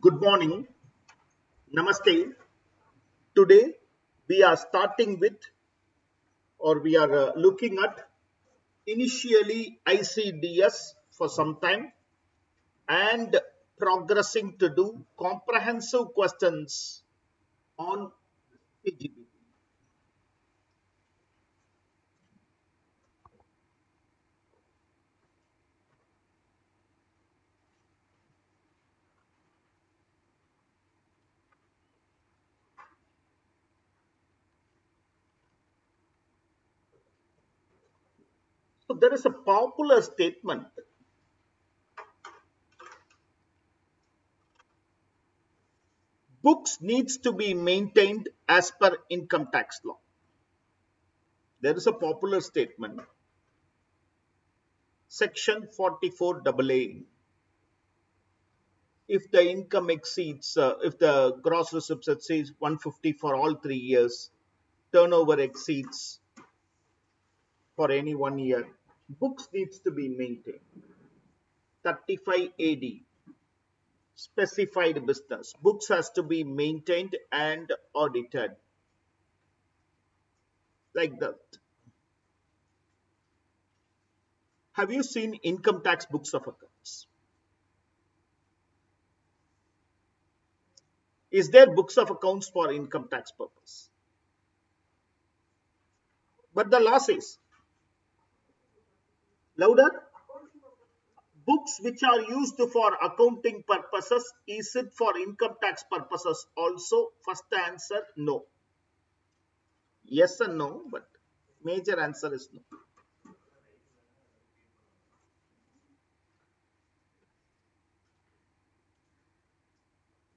Good morning. Namaste. Today we are starting with or we are looking at initially ICDS for some time and progressing to do comprehensive questions on CGBP. So there is a popular statement. Books needs to be maintained as per income tax law. There is a popular statement. Section 44AA. If the income exceeds, if the gross receipts exceeds 150 for all 3 years, turnover exceeds for any 1 year, books needs to be maintained. 35 AD, specified business. Books has to be maintained and audited. Like that. Have you seen income tax books of accounts? Is there books of accounts for income tax purpose? But the law says, louder, books which are used for accounting purposes, is it for income tax purposes also? First answer, no. Yes and no, but major answer is no.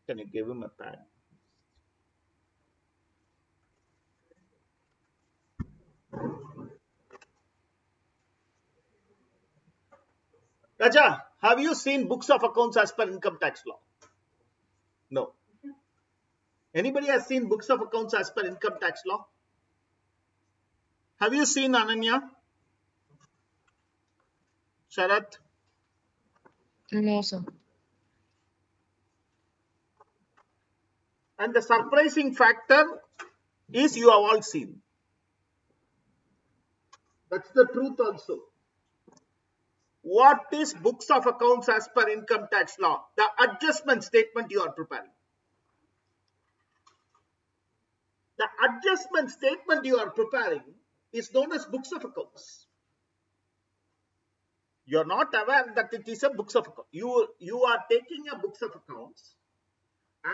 Can you give him a pad? Raja, have you seen books of accounts as per income tax law? No. Anybody has seen books of accounts as per income tax law? Have you seen Ananya? Sharat? No, sir. And the surprising factor is you have all seen. That's the truth also. What is books of accounts as per income tax law? The adjustment statement you are preparing. The adjustment statement you are preparing is known as books of accounts. You are not aware that it is a books of accounts. You are taking a books of accounts,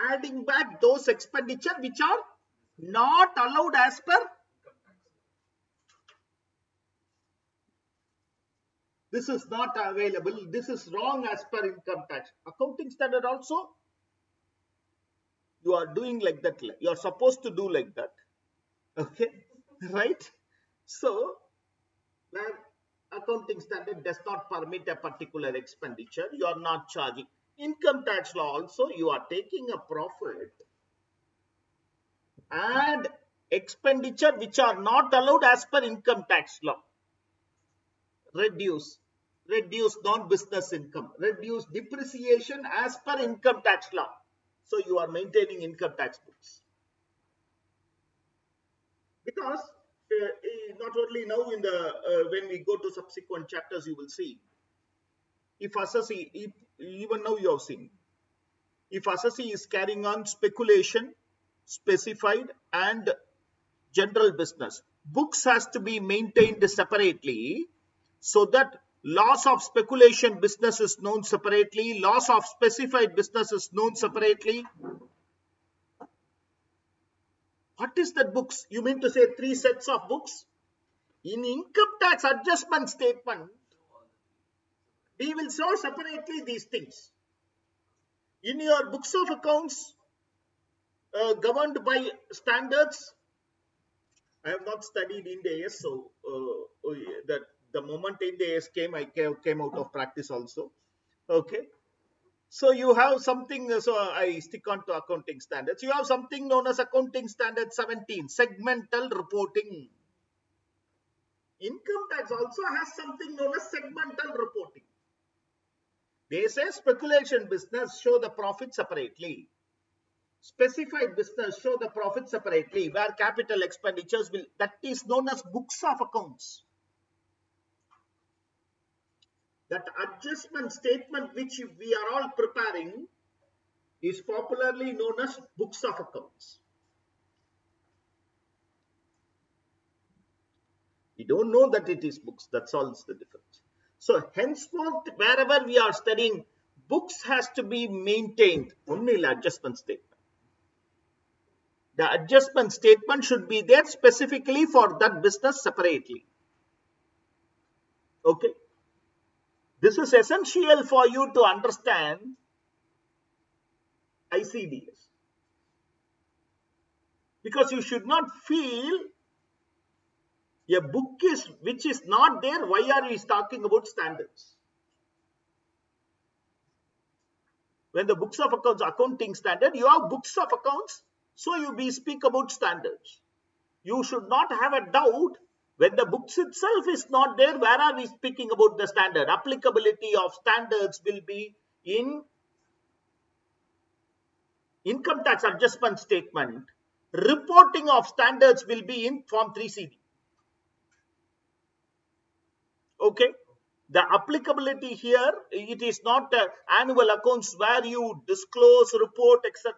adding back those expenditure which are not allowed as per. This is not available. This is wrong as per income tax. Accounting standard also, you are doing like that. You are supposed to do like that. Okay, right? So, where accounting standard does not permit a particular expenditure, you are not charging. Income tax law also, you are taking a profit and expenditure which are not allowed as per income tax law. Reduce non-business income, reduce depreciation as per income tax law. So you are maintaining income tax books. Because not only now in the when we go to subsequent chapters, you will see if assessee, even now you have seen, if assessee is carrying on speculation, specified and general business, books has to be maintained separately so that loss of speculation business is known separately, loss of specified business is known separately. What is that books? You mean to say 3 sets of books? In income tax adjustment statement, we will show separately these things. In your books of accounts governed by standards, I have not studied Ind AS, so that the moment Ind AS came, I came out of practice also. Okay. So you have something, so I stick on to accounting standards. You have something known as accounting standard 17, segmental reporting. Income tax also has something known as segmental reporting. They say speculation business show the profit separately. Specified business show the profit separately, where capital expenditures will, that is known as books of accounts. That adjustment statement which we are all preparing is popularly known as books of accounts. We don't know that it is books. That's all the difference. So henceforth, wherever we are studying, books has to be maintained. Only adjustment statement. The adjustment statement should be there specifically for that business separately. Okay. This is essential for you to understand ICDS. Because you should not feel a book is which is not there. Why are we talking about standards? When the books of accounts, accounting standard, you have books of accounts, so we speak about standards. You should not have a doubt when the books itself is not there. Where are we speaking about the standard? Applicability of standards will be in income tax adjustment statement. Reporting of standards will be in Form 3CD. Okay. The applicability here, it is not annual accounts where you disclose, report, etc.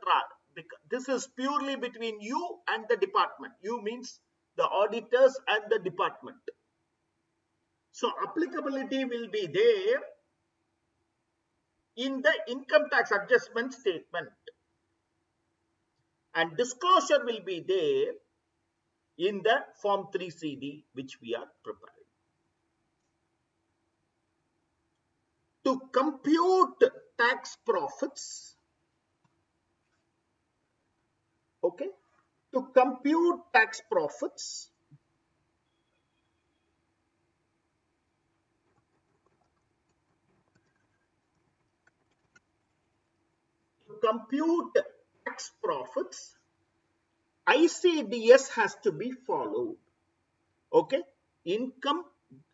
This is purely between you and the department. You means the auditors and the department. So applicability will be there in the income tax adjustment statement, and disclosure will be there in the Form 3CD which we are preparing. To compute tax profits, okay, to compute tax profits, ICDS has to be followed. Okay, income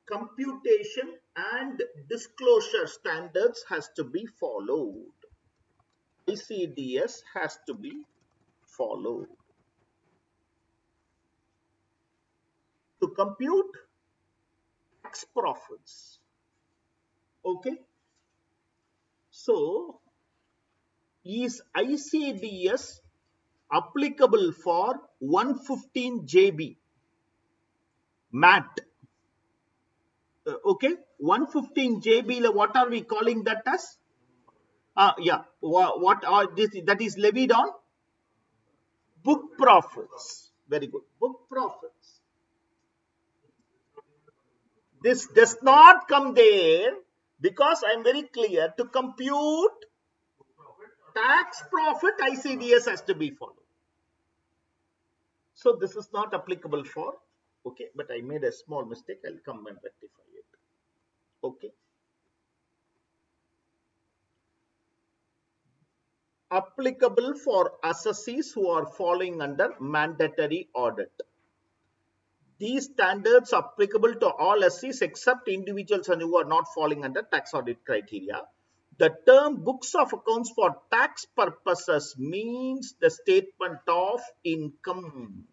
computation and disclosure standards has to be followed. ICDS has to be followed. To compute tax profits. Okay. So, is ICDS applicable for 115 JB MAT? Okay, 115 JB, what are we calling that as? Yeah, what are this? That is levied on book profits. Very good. Book profits. This does not come there because I am very clear. To compute tax profit, ICDS has to be followed. So this is not applicable for, okay, but I made a small mistake. I'll come and rectify it. Okay. Applicable for assessees who are falling under mandatory audit. These standards are applicable to all assessees except individuals who are not falling under tax audit criteria. The term books of accounts for tax purposes means the statement of income.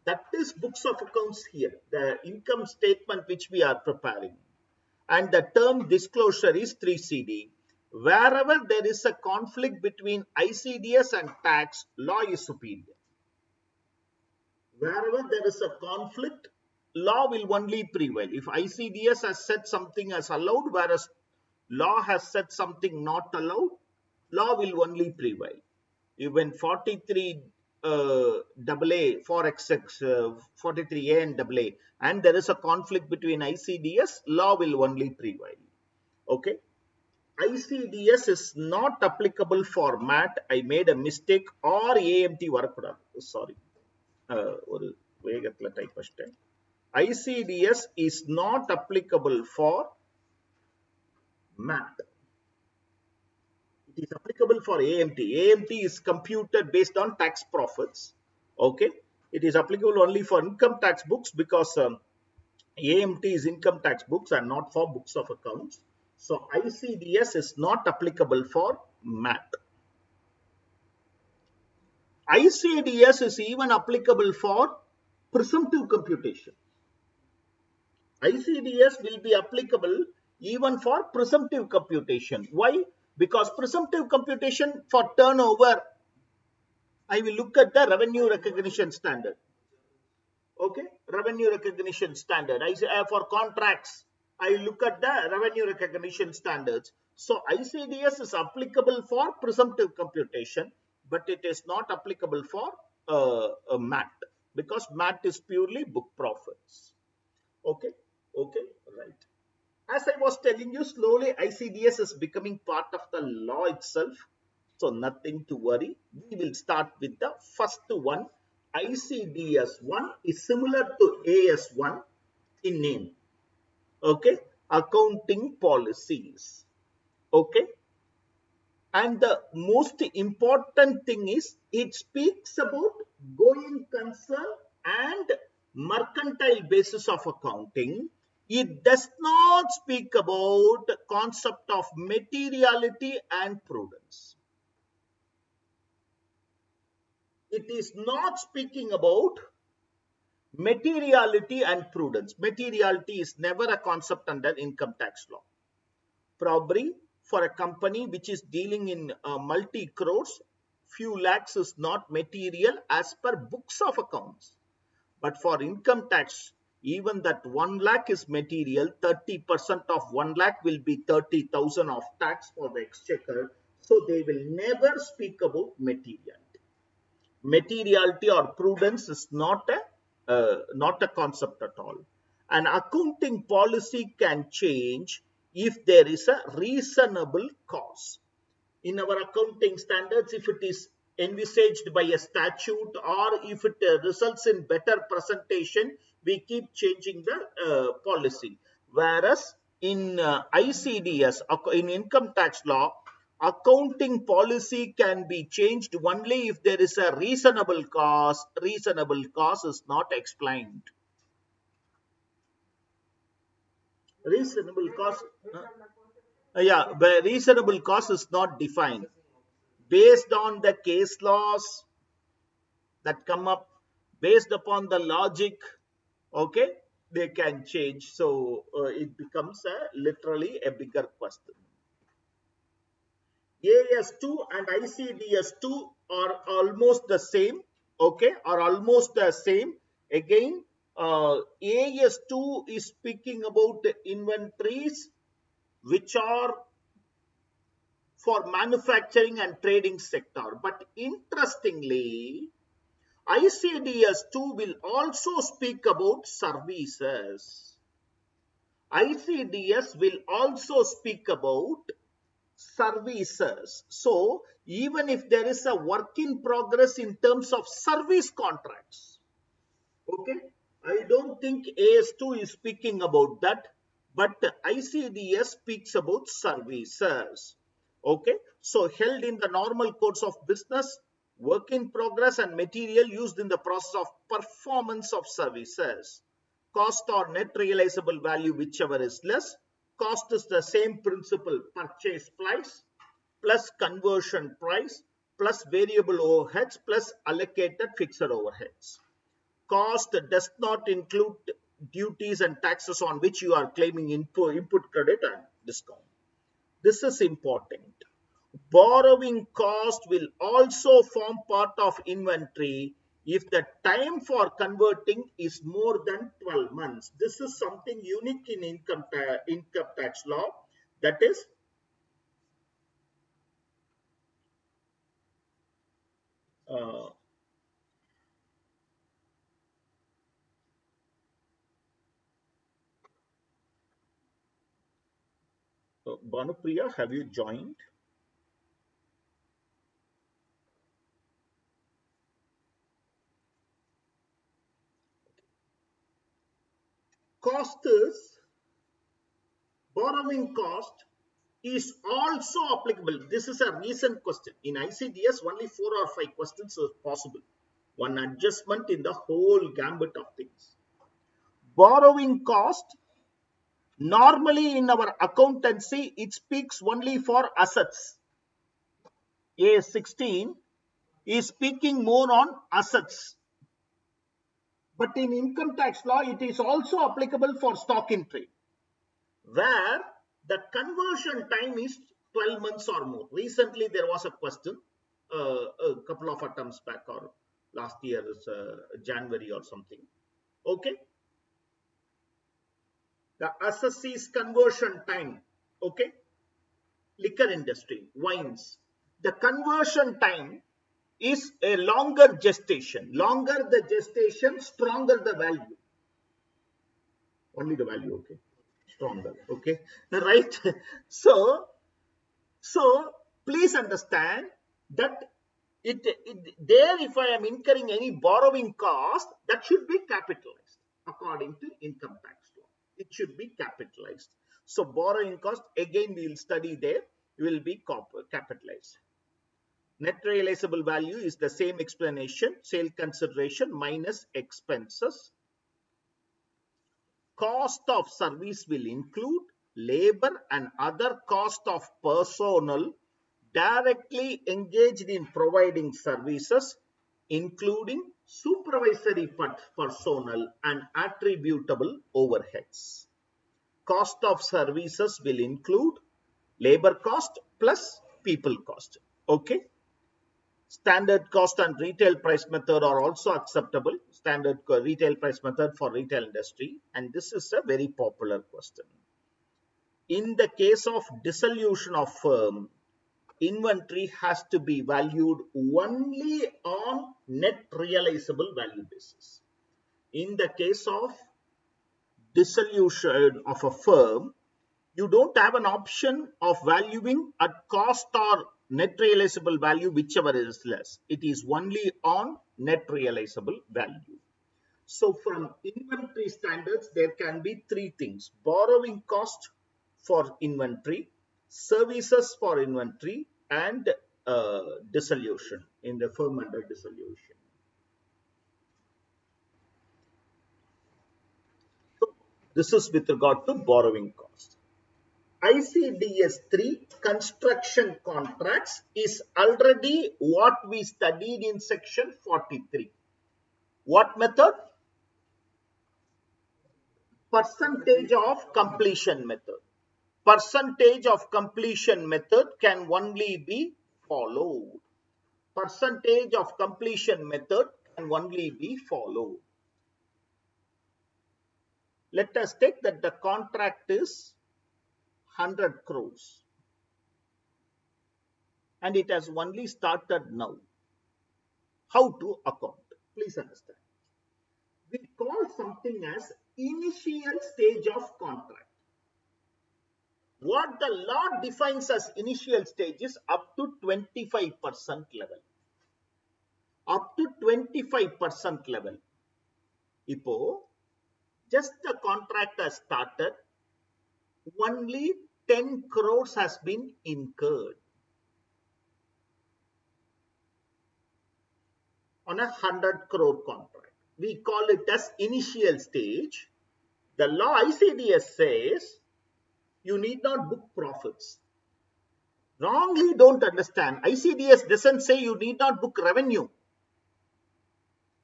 That is books of accounts here, the income statement which we are preparing. And the term disclosure is 3CD. Wherever there is a conflict between ICDS and tax, law is superior. Wherever there is a conflict, law will only prevail. If ICDS has said something as allowed, whereas law has said something not allowed, law will only prevail. Even 43 AA, 4XX, 43A and AA, and there is a conflict between ICDS, law will only prevail. Okay. ICDS is not applicable for MAT. I made a mistake, or AMT varakudadu. Sorry. ஒரு வேகத்துல type பண்ணிட்டேன். ICDS is not applicable for MAT. It is applicable for AMT. AMT is computed based on tax profits. Okay. It is applicable only for income tax books because AMT is income tax books and not for books of accounts. So ICDS is not applicable for MAT. ICDS is even applicable for presumptive computation. ICDS will be applicable even for presumptive computation. Why? Because presumptive computation for turnover, I will look at the revenue recognition standard. Okay, revenue recognition standard. I say for contracts, I look at the revenue recognition standards. So ICDS is applicable for presumptive computation, but it is not applicable for MAT, because MAT is purely book profits. Okay, okay, right. As I was telling you, slowly ICDS is becoming part of the law itself. So nothing to worry. We will start with the first one. ICDS 1 is similar to AS 1 in name. Okay. Accounting policies. Okay. And the most important thing is it speaks about going concern and mercantile basis of accounting. It does not speak about the concept of materiality and prudence. It is not speaking about materiality and prudence. Materiality is never a concept under income tax law. Probably for a company which is dealing in multi crores, few lakhs is not material as per books of accounts. But for income tax, even that 1 lakh is material. 30% of 1 lakh will be 30,000 of tax for the exchequer. So they will never speak about materiality. Materiality or prudence is not a concept at all. An accounting policy can change if there is a reasonable cause. In our accounting standards, if it is envisaged by a statute or if it results in better presentation, we keep changing the policy. Whereas in ICDS, in income tax law, accounting policy can be changed only if there is a reasonable cause. Reasonable cause is not explained. Reasonable cause, yeah, but reasonable cause is not defined. Based on the case laws that come up, based upon the logic, okay, they can change. So it becomes literally a bigger question. AS2 and ICDS2 are almost the same, okay, are almost the same. Again, AS2 is speaking about the inventories which are for manufacturing and trading sector. But interestingly, ICDS2 will also speak about services. ICDS will also speak about services. So, even if there is a work in progress in terms of service contracts, okay, I don't think AS2 is speaking about that, but ICDS speaks about services. Okay, so held in the normal course of business, work in progress and material used in the process of performance of services. Cost or net realizable value, whichever is less. Cost is the same principle, purchase price plus conversion price plus variable overheads plus allocated fixed overheads. Cost does not include duties and taxes on which you are claiming input credit and discount. This is important. Borrowing cost will also form part of inventory if the time for converting is more than 12 months. This is something unique in income tax law. That is, uh, Bhanupriya, have you joined? Cost is borrowing cost is also applicable. This is a recent question. In ICDS, only 4 or 5 questions are possible. One adjustment in the whole gambit of things. Borrowing cost Normally in our accountancy, it speaks only for assets. A16 is speaking more on assets. But in income tax law, it is also applicable for stock in trade, where the conversion time is 12 months or more. Recently, there was a question a couple of attempts back, or last year's January or something. Okay. The assessee's conversion time. Okay. Liquor industry, wines. The conversion time is a longer gestation. Longer the gestation, stronger the value. Only the value, okay. Stronger, okay. Right. So please understand that there, if I am incurring any borrowing cost, that should be capitalized according to income tax law. It should be capitalized. So borrowing cost, again we will study there, will be capitalized. Net realizable value is the same explanation, sale consideration minus expenses. Cost of service will include labor and other cost of personnel directly engaged in providing services, including supervisory personnel and attributable overheads. Cost of services will include labor cost plus people cost. Okay. Standard cost and retail price method are also acceptable. Standard retail price method for retail industry. And this is a very popular question. In the case of dissolution of firm, inventory has to be valued only on net realizable value basis. In the case of dissolution of a firm, you don't have an option of valuing at cost or net realizable value, whichever is less. It is only on net realizable value. So from inventory standards, there can be three things: borrowing cost for inventory, services for inventory, and dissolution in the firm under dissolution. So this is with regard to borrowing cost. ICDS 3 construction contracts is already what we studied in section 43. What method? Percentage of completion method. Percentage of completion method can only be followed. Percentage of completion method can only be followed. Let us take that the contract is 100 crores and it has only started now. How to account? Please understand. We call something as initial stage of contract. What the law defines as initial stage is up to 25% level. Up to 25% level. Ipo, just the contract has started, only 10 crores has been incurred on a 100 crore contract. We call it as initial stage. The law ICDS says you need not book profits. Wrongly don't understand. ICDS doesn't say you need not book revenue.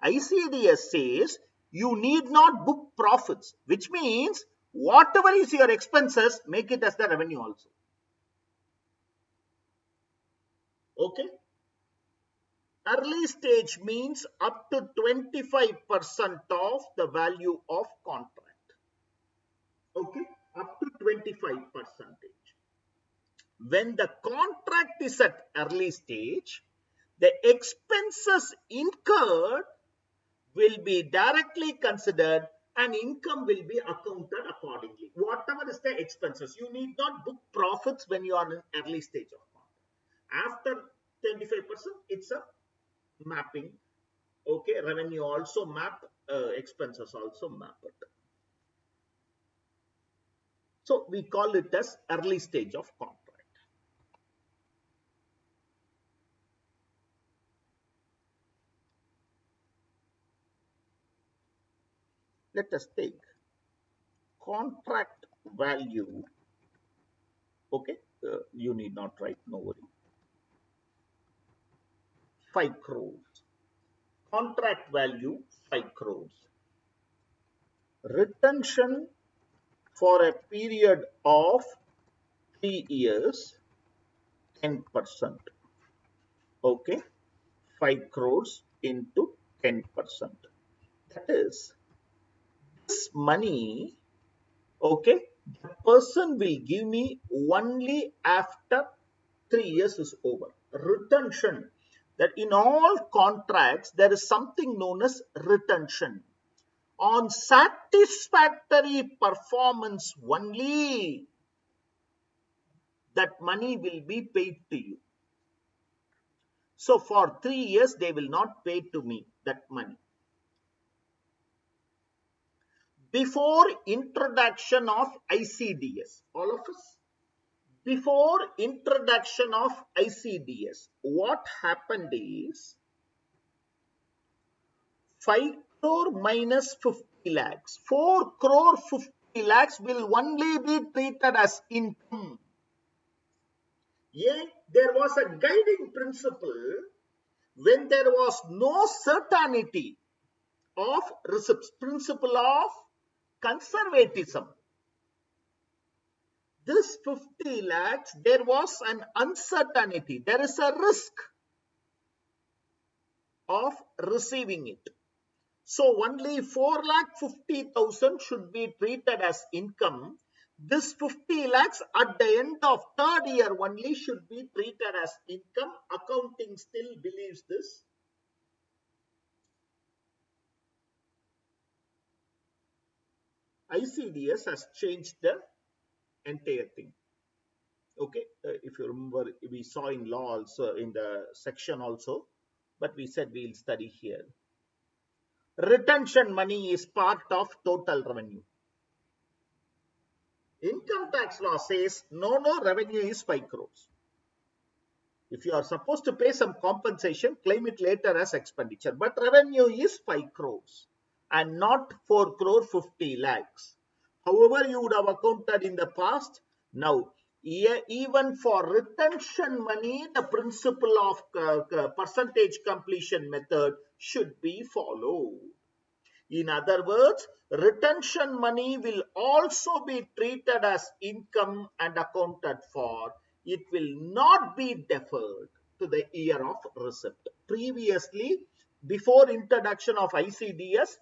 ICDS says you need not book profits, which means whatever is your expenses, make it as the revenue also. Okay. Early stage means up to 25% of the value of contract. Okay. Up to 25%. When the contract is at early stage, the expenses incurred will be directly considered and income will be accounted accordingly. Whatever is the expenses, you need not book profits when you are in early stage of contract. After 25%, it's a mapping. Okay, revenue also map, expenses also map it. So we call it as early stage of contract. Let us take contract value, okay, you need not write, no worry, 5 crores. Contract value 5 crores. Retention for a period of 3 years, 10%. Okay, 5 crores into 10%. That is, this money, okay, the person will give me only after 3 years is over. Retention, that in all contracts there is something known as retention. On satisfactory performance only, that money will be paid to you. So for 3 years they will not pay to me that money. Before introduction of ICDS, all of us, before introduction of ICDS, what happened is 5 crore minus 50 lakhs. 4 crore 50 lakhs will only be treated as income. Yet there was a guiding principle when there was no certainty of receipts, principle of conservatism. This 50 lakhs, there was an uncertainty. There is a risk of receiving it. So only 4,50,000 should be treated as income. This 50 lakhs at the end of third year only should be treated as income. Accounting still believes this. ICDS has changed the entire thing. Okay, if you remember, we saw in law also, in the section also, but we said we'll study here. Retention money is part of total revenue. Income tax law says no revenue is 5 crores. If you are supposed to pay some compensation, claim it later as expenditure, but revenue is 5 crores and not 4 crore 50 lakhs. However you would have accounted in the past, now even for retention money, the principle of percentage completion method should be followed. In other words, retention money will also be treated as income and accounted for. It will not be deferred to the year of receipt. Previously, before introduction of ICDS,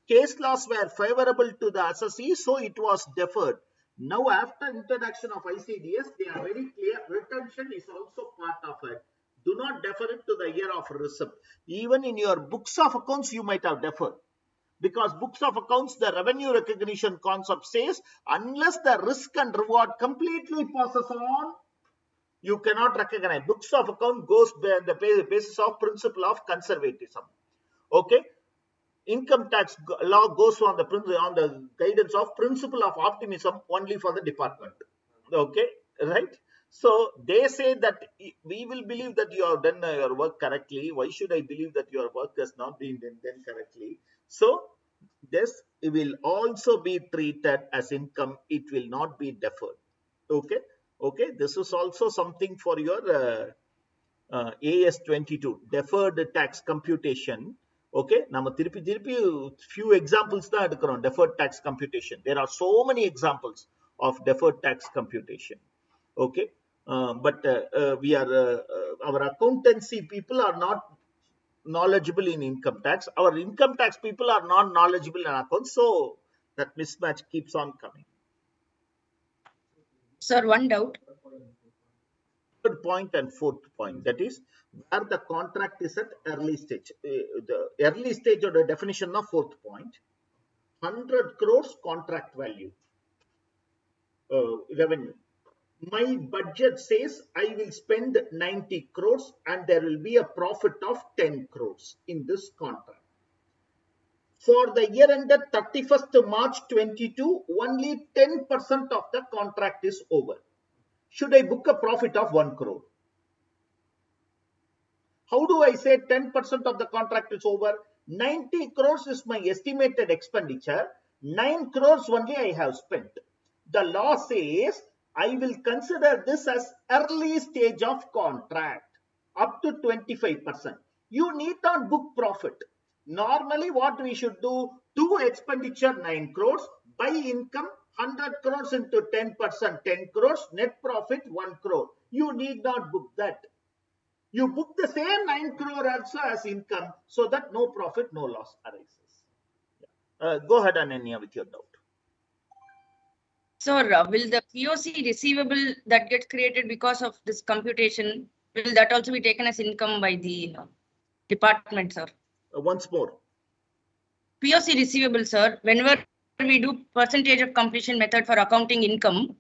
case laws were favorable to the assessee, so it was deferred. Now, after introduction of ICDS, they are very clear. Retention is also part of it. Do not defer it to the year of receipt. Even in your books of accounts, you might have deferred. Because books of accounts, the revenue recognition concept says, unless the risk and reward completely passes on, you cannot recognize. Books of account goes by the basis of principle of conservatism. Okay. Income tax law goes on the guidance of principle of optimism only for the department. Okay, right? So they say that we will believe that you have done your work correctly. Why should I believe that your work has not been done correctly? So this will also be treated as income. It will not be deferred. Okay, okay. This is also something for your AS22 deferred tax computation. Okay, நம்ம திருப்பி few examples தான் எடுக்கிறோம் deferred tax computation. There are so many examples of deferred tax computation. Okay, but we are our accountancy people are not knowledgeable in income tax. Our income tax people are not knowledgeable in accounts, so that mismatch keeps on coming. Sir, one doubt. Third point and fourth point, that is where the contract is at early stage. The early stage of the definition of fourth point, 100 crores contract value, revenue. My budget says I will spend 90 crores and there will be a profit of 10 crores in this contract. For the year ended 31st March 22, only 10% of the contract is over. Should I book a profit of 1 crore? How do I say 10% of the contract is over? 90 crores is my estimated expenditure. 9 crores only I have spent. The law says I will consider this as early stage of contract up to 25%. You need not book profit. Normally what we should do, to expenditure 9 crores, by income 100 crores into 10%, 10 crores, net profit 1 crore. You need not book that. You book the same 9 crore also as income so that no profit, no loss arises. Go ahead, Ananya, with your doubt. Sir, will the POC receivable that gets created because of this computation, will that also be taken as income by the department, sir? Once more. POC receivable, sir, whenever we do percentage of completion method for accounting income,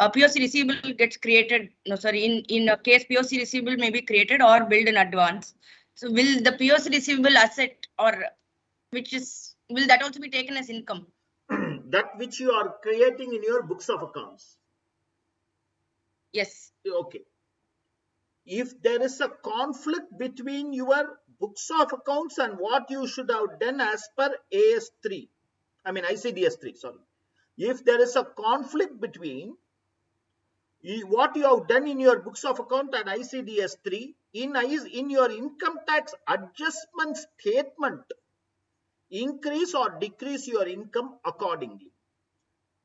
POC receivable gets created. No, sorry, in a case POC receivable may be created or billed in advance. So will the POC receivable asset or will that also be taken as income? That which you are creating in your books of accounts. Yes. Okay. If there is a conflict between your books of accounts and what you should have done as per AS3, I mean ICDS 3, sorry. If there is a conflict between what you have done in your books of account and ICDS 3, in your income tax adjustment statement, increase or decrease your income accordingly.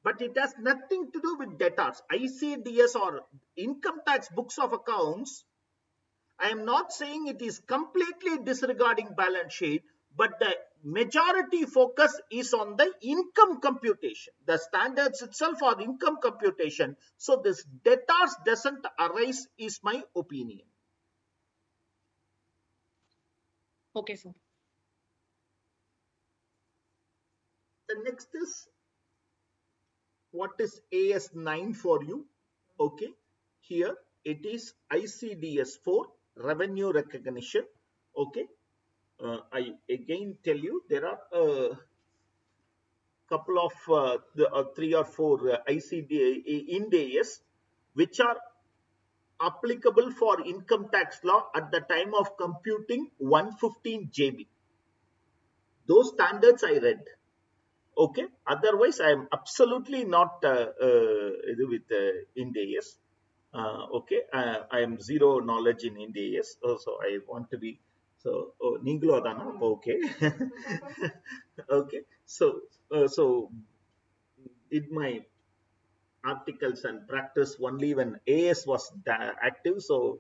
But it has nothing to do with debtors. ICDS or income tax books of accounts, I am not saying it is completely disregarding balance sheet, but the majority focus is on the income computation. The standards itself are income computation. So this debtors doesn't arise is my opinion. Okay, sir. The next is, what is AS9 for you? Okay, here it is ICDS 4, revenue recognition. Okay, I again tell you there are a couple of 3 or 4 ICD Ind AS which are applicable for income tax law at the time of computing 115 JB. Those standards I read. Okay, otherwise I am absolutely not with Ind AS. Okay, I am zero knowledge in Ind AS, so I want to be so. Oh, Ninglo adana. Okay, okay. So did my articles and practice only when AS was active. So,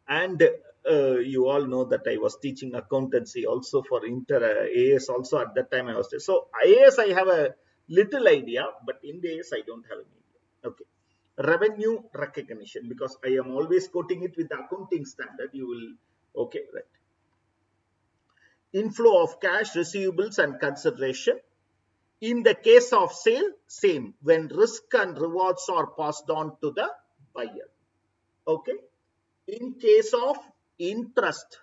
and you all know that I was teaching accountancy also for AS also at that time I was there. So AS I have a little idea, but in the AS I don't have any idea. Okay. Revenue recognition, because I am always quoting it with the accounting standard. You will, okay, right. Inflow of cash, receivables and consideration. In the case of sale, same, when risk and rewards are passed on to the buyer. Okay. In case of interest,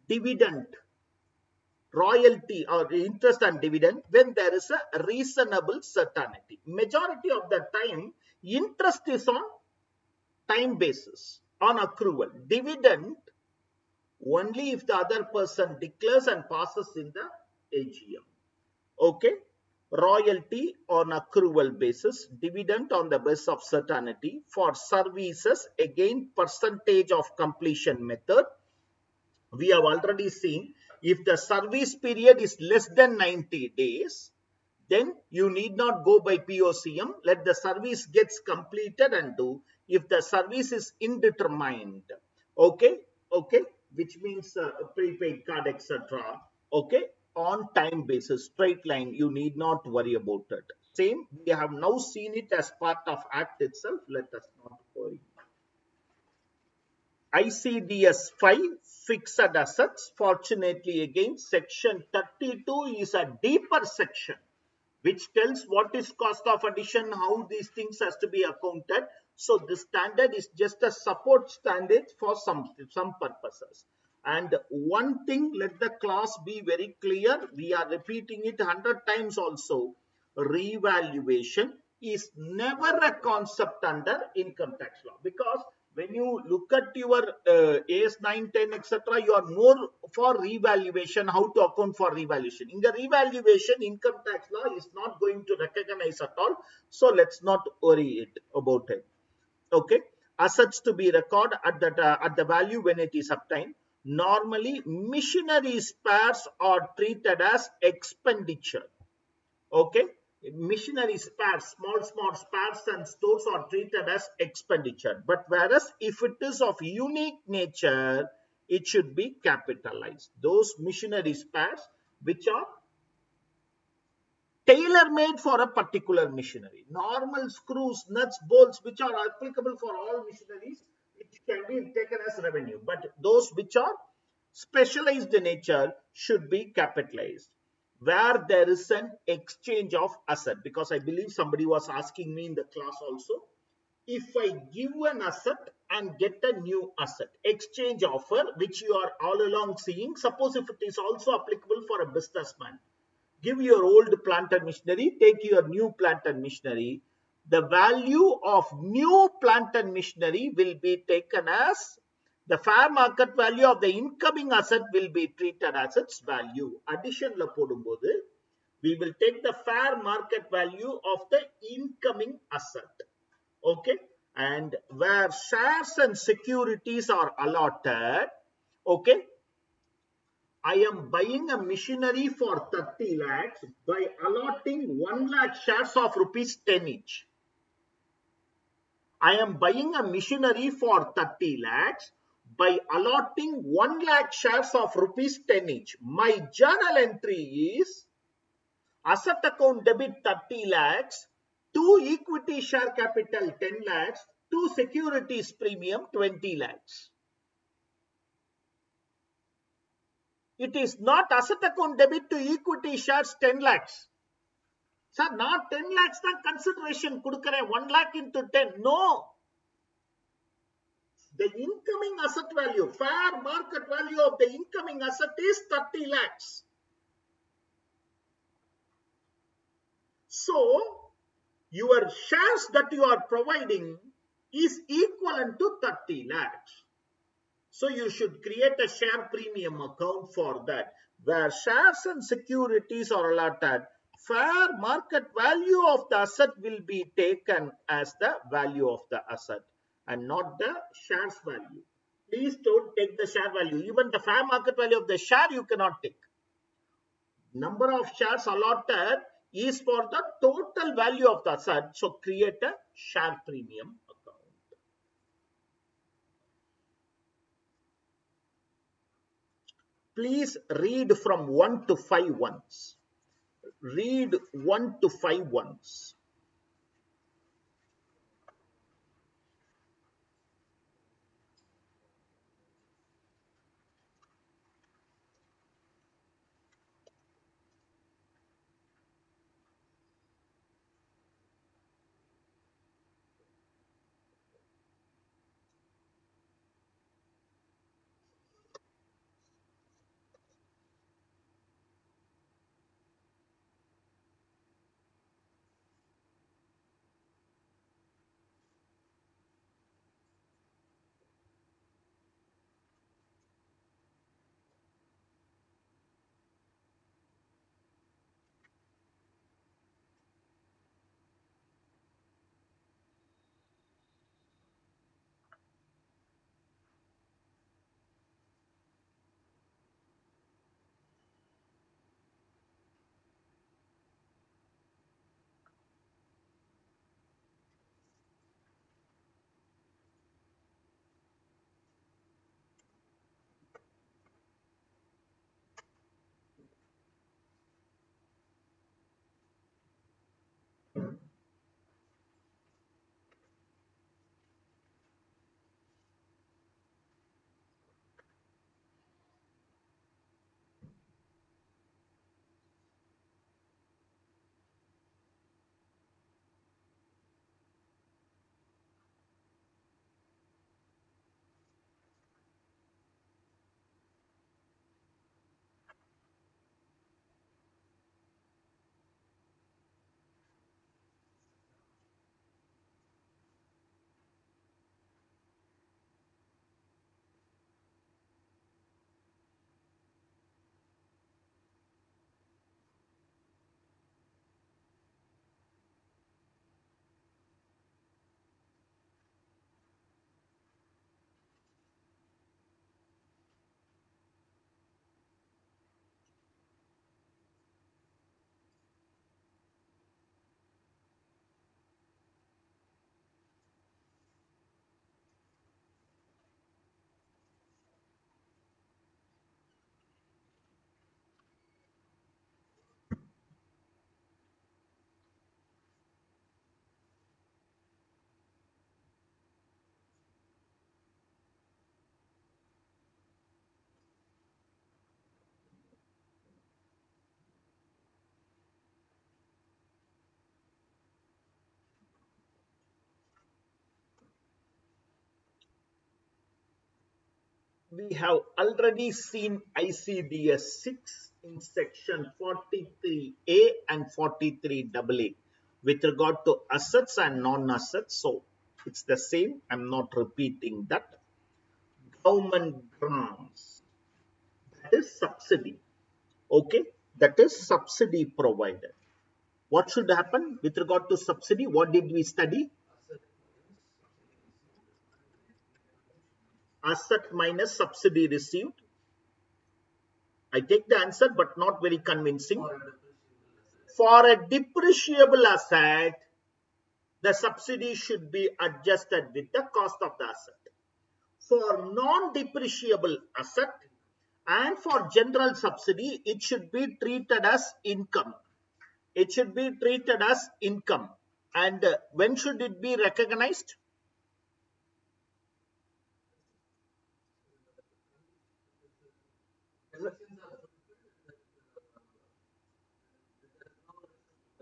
dividend, royalty or interest and dividend, when there is a reasonable certainty. Majority of the time, interest is on time basis, on accrual. Dividend, only if the other person declares and passes in the AGM. Okay. Royalty on accrual basis, dividend on the basis of certainty. For services, again percentage of completion method. We have already seen, if the service period is less than 90 days, then you need not go by POCM. Let the service gets completed and do. If the service is indeterminate, okay, okay, which means prepaid card, etc. Okay, on time basis, straight line, you need not worry about it. Same, we have now seen it as part of Act itself. Let us not worry. ICDS 5, fixed assets. Fortunately, again, section 32 is a deeper section which tells what is cost of addition, how these things has to be accounted. So this standard is just a support standard for some purposes. And one thing, let the class be very clear, we are repeating it 100 times also. Revaluation is never a concept under income tax law, because When you look at your AS 9, 10, etc., you are more for revaluation, how to account for revaluation. In the revaluation, income tax law is not going to recognize at all. So let's not worry it about it. Okay. Assets to be recorded at the value when it is obtained. Normally, machinery spares are treated as expenditure. Okay. Machinery spares, small spares and stores are treated as expenditure. But whereas if it is of unique nature, it should be capitalized. Those machinery spares which are tailor-made for a particular machinery. Normal screws, nuts, bolts, which are applicable for all machineries, it can be taken as revenue. But those which are specialized in nature should be capitalized. Where there is an exchange of asset, because I believe somebody was asking me in the class also. If I give an asset and get a new asset, exchange offer, which you are all along seeing, suppose if it is also applicable for a businessman, give your old plant and machinery, take your new plant and machinery. The value of new plant and machinery will be taken as the fair market value of the incoming asset will be treated as its value. Addition la podumbodhu, we will take the fair market value of the incoming asset. Okay. And where shares and securities are allotted, okay, I am buying a machinery for 30 lakhs by allotting 1 lakh shares of rupees 10 each. I am buying a machinery for 30 lakhs by allotting 1 lakh shares of rupees 10 each. My journal entry is asset account debit 30 lakhs, to equity share capital 10 lakhs, to securities premium 20 lakhs. It is not asset account debit to equity shares 10 lakhs. Sir, not 10 lakhs the consideration kudukare, 1 lakh into 10. No. The incoming asset value, fair market value of the incoming asset is 30 lakhs. So, your shares that you are providing is equivalent to 30 lakhs. So, you should create a share premium account for that, where shares and securities are allotted. Fair market value of the asset will be taken as the value of the asset and not the shares value. Please don't take the share value. Even the fair market value of the share you cannot take. Number of shares allotted is for the total value of the asset. So create a share premium account. Please read from 1 to 5 once. Read 1 to 5 once. we have already seen ICDS 6 in section 43A and 43AA with regard to assets and non-assets. So it's the same. I'm not repeating that. Government grants, that is subsidy. Okay, that is subsidy provided. What should happen with regard to subsidy? What did we study? Asset minus subsidy received. I take the answer, but not very convincing. For a depreciable asset, the subsidy should be adjusted with the cost of the asset. For non-depreciable asset and for general subsidy, it should be treated as income. It should be treated as income. And when should it be recognized?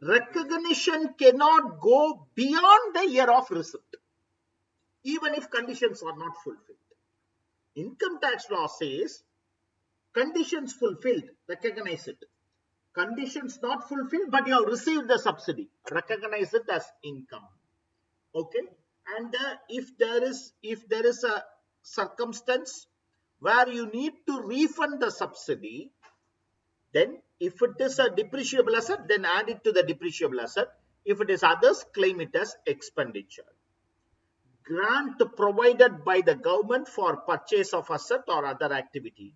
Recognition cannot go beyond the year of receipt, even if conditions are not fulfilled. Income tax law says conditions fulfilled, recognize it. Conditions not fulfilled, but you have received the subsidy, recognize it as income. Okay, and if there is a circumstance where you need to refund the subsidy, then if it is a depreciable asset, then add it to the depreciable asset. If it is others, claim it as expenditure. Grant provided by the government for purchase of asset or other activity.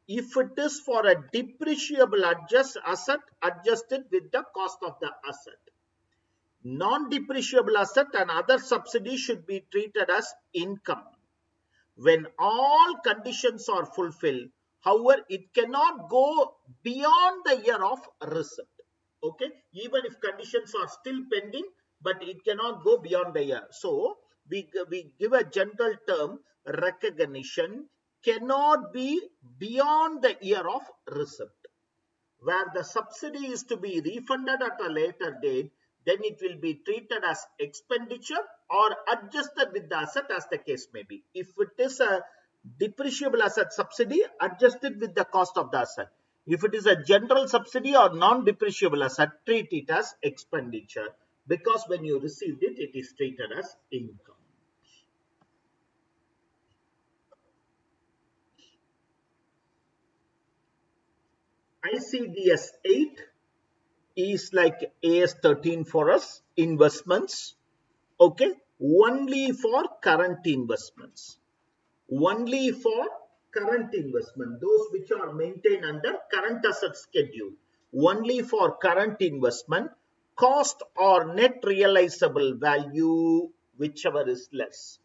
If it is for a depreciable asset, adjusted with the cost of the asset. Non-depreciable asset and other subsidies should be treated as income when all conditions are fulfilled. However, it cannot go beyond the year of receipt. Okay, even if conditions are still pending, but it cannot go beyond the year. So we give a general term, recognition cannot be beyond the year of receipt. Where the subsidy is to be refunded at a later date, then it will be treated as expenditure or adjusted with the asset as the case may be. If it is a depreciable asset subsidy, adjusted with the cost of the asset. If it is a general subsidy or non-depreciable asset, treat it as expenditure, because when you received it, it is treated as income. ICDS 8 is like AS 13 for us, investments. Okay, only for current investments. Only for current investment, those which are maintained under current asset schedule. Only for current investment, cost or net realizable value, whichever is less.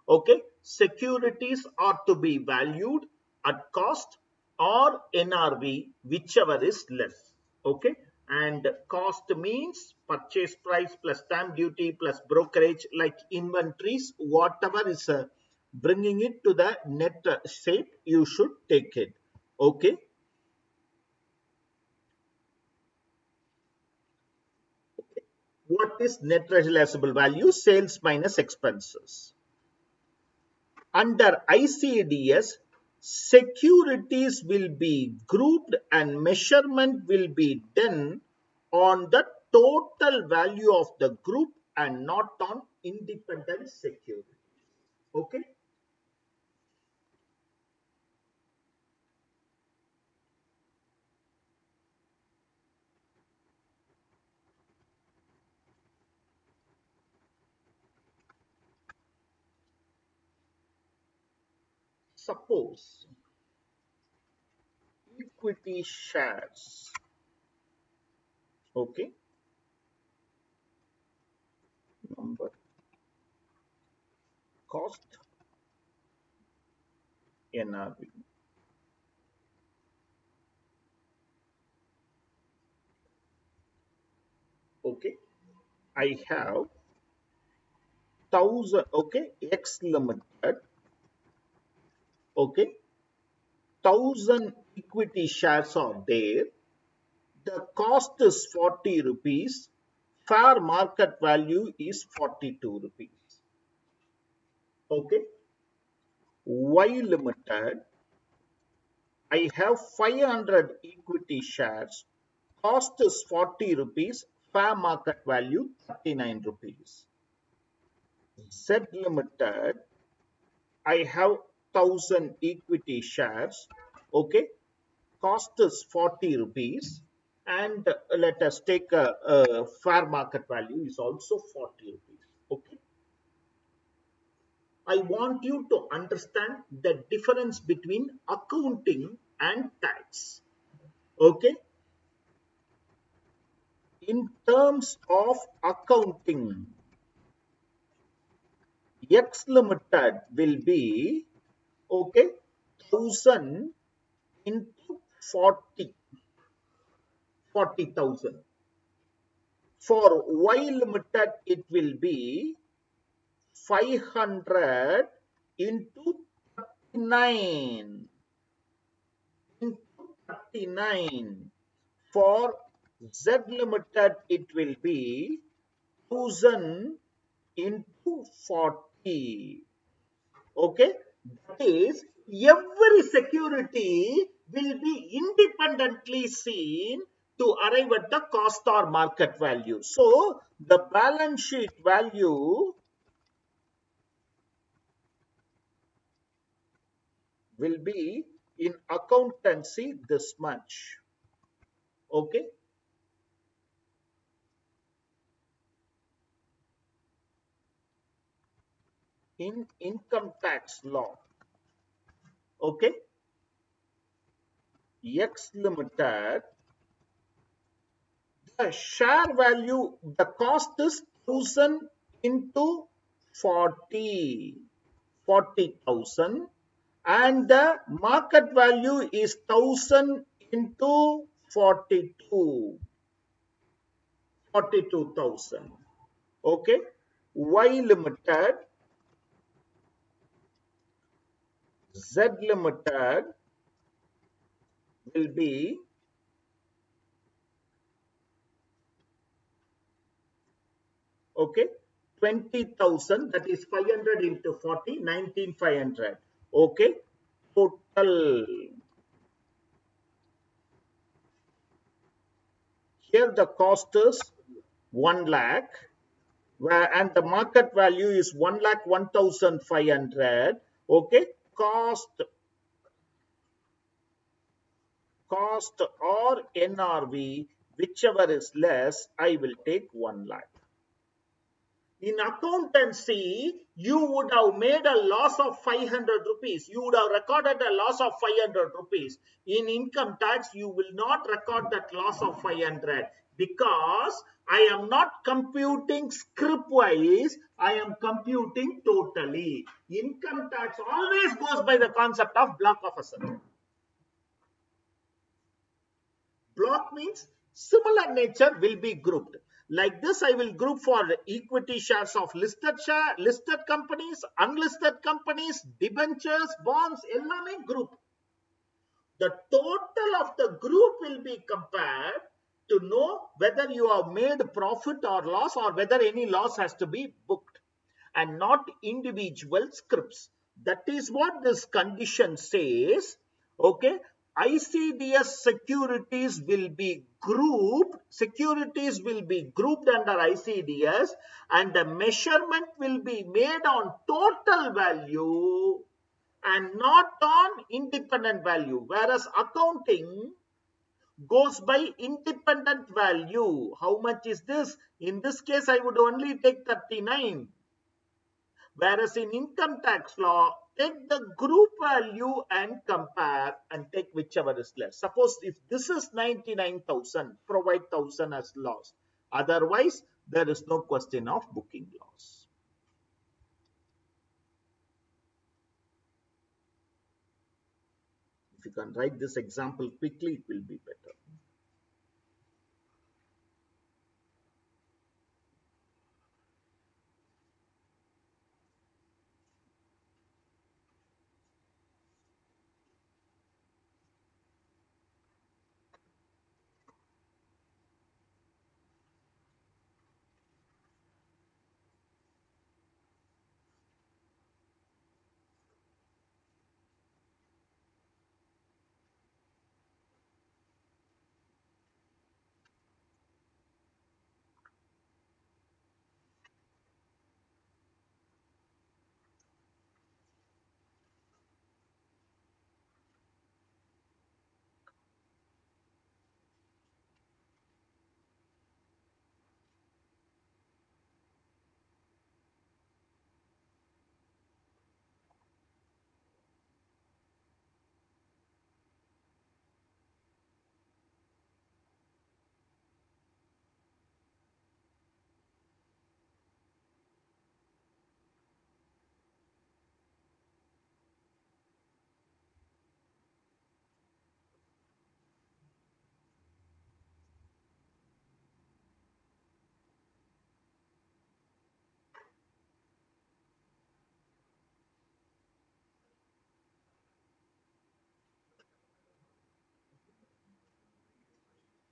Okay, securities are to be valued at cost or NRV, whichever is less. Okay, and cost means purchase price plus stamp duty plus brokerage, like inventories, whatever is bringing it to the net shape, you should take it. Okay, what is net realizable value? Sales minus expenses. Under ICDS, securities will be grouped and measurement will be done on the total value of the group and not on independent securities. Okay. Suppose equity shares. Okay. Number, cost, NRV. Okay. I have 1000. Okay. X limited. Okay. 1000 equity shares are there. The cost is 40 rupees. Fair market value is 42 rupees. Okay. Y Limited, I have 500 equity shares. Cost is 40 rupees. Fair market value 39 rupees. Z Limited, I have 1000 equity shares. Okay. Cost is 40 rupees. And let us take a fair market value is also 40 rupees. Okay. I want you to understand the difference between accounting and tax. Okay. In terms of accounting, X Limited will be, okay, 1000 into 40,000. For Y Limited, it will be 500 into 39 into 39. For Z Limited, it will be 1000 into 40. Okay, that is every security will be independently seen to arrive at the cost or market value. So the balance sheet value will be in accountancy this much. Okay, in income tax law. Okay, X Limited, the share value, the cost is 1000 into 40, 40,000, and the market value is 1000 into 42, 42,000. Okay, Y Limited, Z Limited will be, okay, 20,000, that is 500 into 40, 19,500. Okay, total. Here the cost is 1 lakh, where and the market value is 1 lakh 1,500. Okay, cost or NRV, whichever is less, I will take 1 lakh. In accountancy, you would have made a loss of 500 rupees. You would have recorded a loss of 500 rupees. In income tax, you will not record that loss of 500 because I am not computing script wise, I am computing totally. Income tax always goes by the concept of block of asset. Block means similar nature will be grouped. Like this, I will group for equity shares of listed companies, unlisted companies, debentures, bonds, எல்லாமே group. The total of the group will be compared to know whether you have made profit or loss or whether any loss has to be booked and not individual scripts. That is what this condition says. Okay, ICDS securities will be grouped, under ICDS, and the measurement will be made on total value and not on independent value, whereas accounting goes by independent value. How much is this? In this case, I would only take 39. Whereas in income tax law, take the group value and compare and take whichever is less. Suppose if this is 99,000, provide 1,000 as loss. Otherwise, there is no question of booking loss. If you can write this example quickly, it will be better.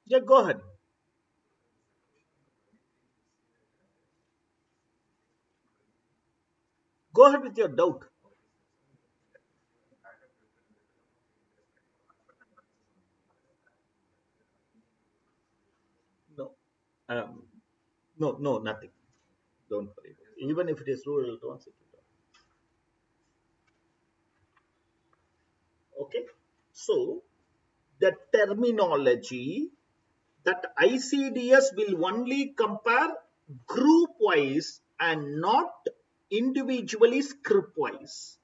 Yeah, go ahead. Go ahead with your doubt. No, um, no, nothing. Don't worry. Even if it is rural advance, it will okay. So the terminology that ICDS will only compare group wise and not individually script wise.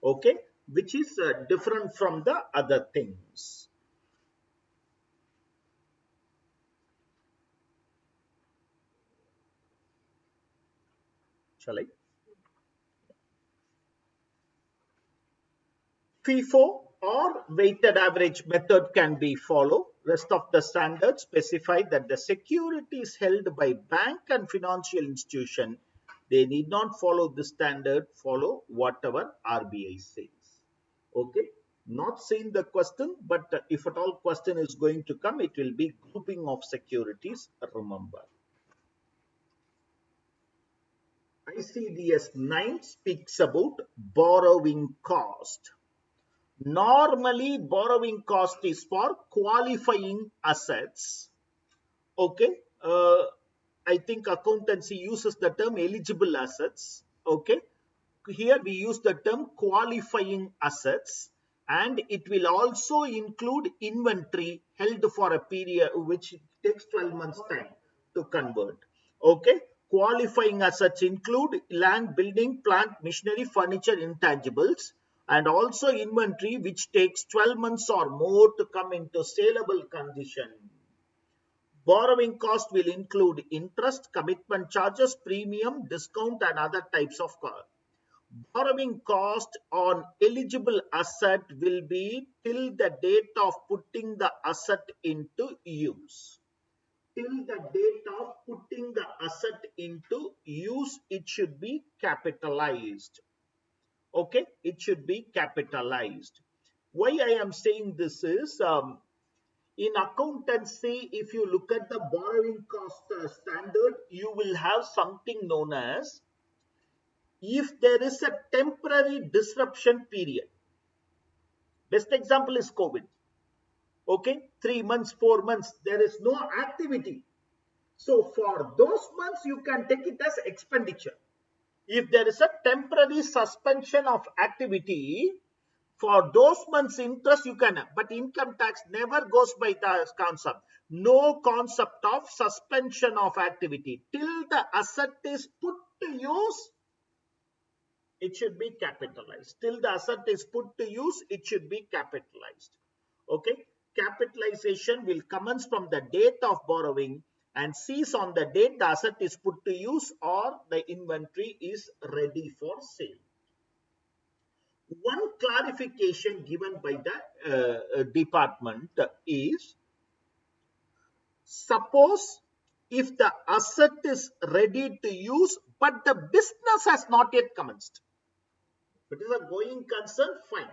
Okay, which is different from the other things. Shall I? FIFO or weighted average method can be followed. Rest of the standards specify that the securities held by bank and financial institution, they need not follow this standard, follow whatever RBI says. Okay, not saying the question, but if at all question is going to come, it will be grouping of securities, remember. ICDS 9 speaks about borrowing cost. Normally, borrowing cost is for qualifying assets. Okay. I think accountancy uses the term eligible assets. Okay. Here we use the term qualifying assets, and it will also include inventory held for a period which takes 12 months time to convert. Okay. Qualifying assets include land, building, plant, machinery, furniture, intangibles, and also inventory which takes 12 months or more to come into saleable condition. Borrowing cost will include interest, commitment charges, premium, discount, and other types of cost. Borrowing cost on eligible asset will be till the date of putting the asset into use. Till the date of putting the asset into use, it should be capitalized. Okay, it should be capitalized. Why I am saying this is in accountancy, if you look at the borrowing cost standard, you will have something known as if there is a temporary disruption period. Best example is COVID. Okay, 3 months, 4 months, there is no activity. So for those months, you can take it as expenditure. If there is a temporary suspension of activity, for those months interest you can, but income tax never goes by the concept. No concept of suspension of activity. Till the asset is put to use, it should be capitalized. Till the asset is put to use, it should be capitalized. Okay. Capitalization will commence from the date of borrowing and cease on the date the asset is put to use or the inventory is ready for sale. One clarification given by the department is, suppose if the asset is ready to use but the business has not yet commenced. If it is a going concern, fine.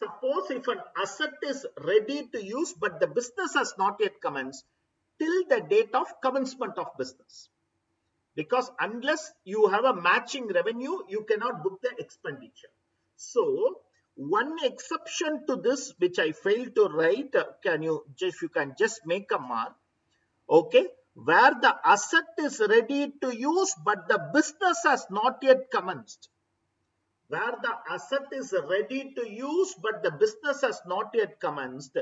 Suppose if an asset is ready to use but the business has not yet commenced, till the date of commencement of business. Because unless you have a matching revenue, you cannot book the expenditure. So one exception to this, which I failed to write, you can just make a mark. Okay, where the asset is ready to use but the business has not yet commenced. Where the asset is ready to use but the business has not yet commenced,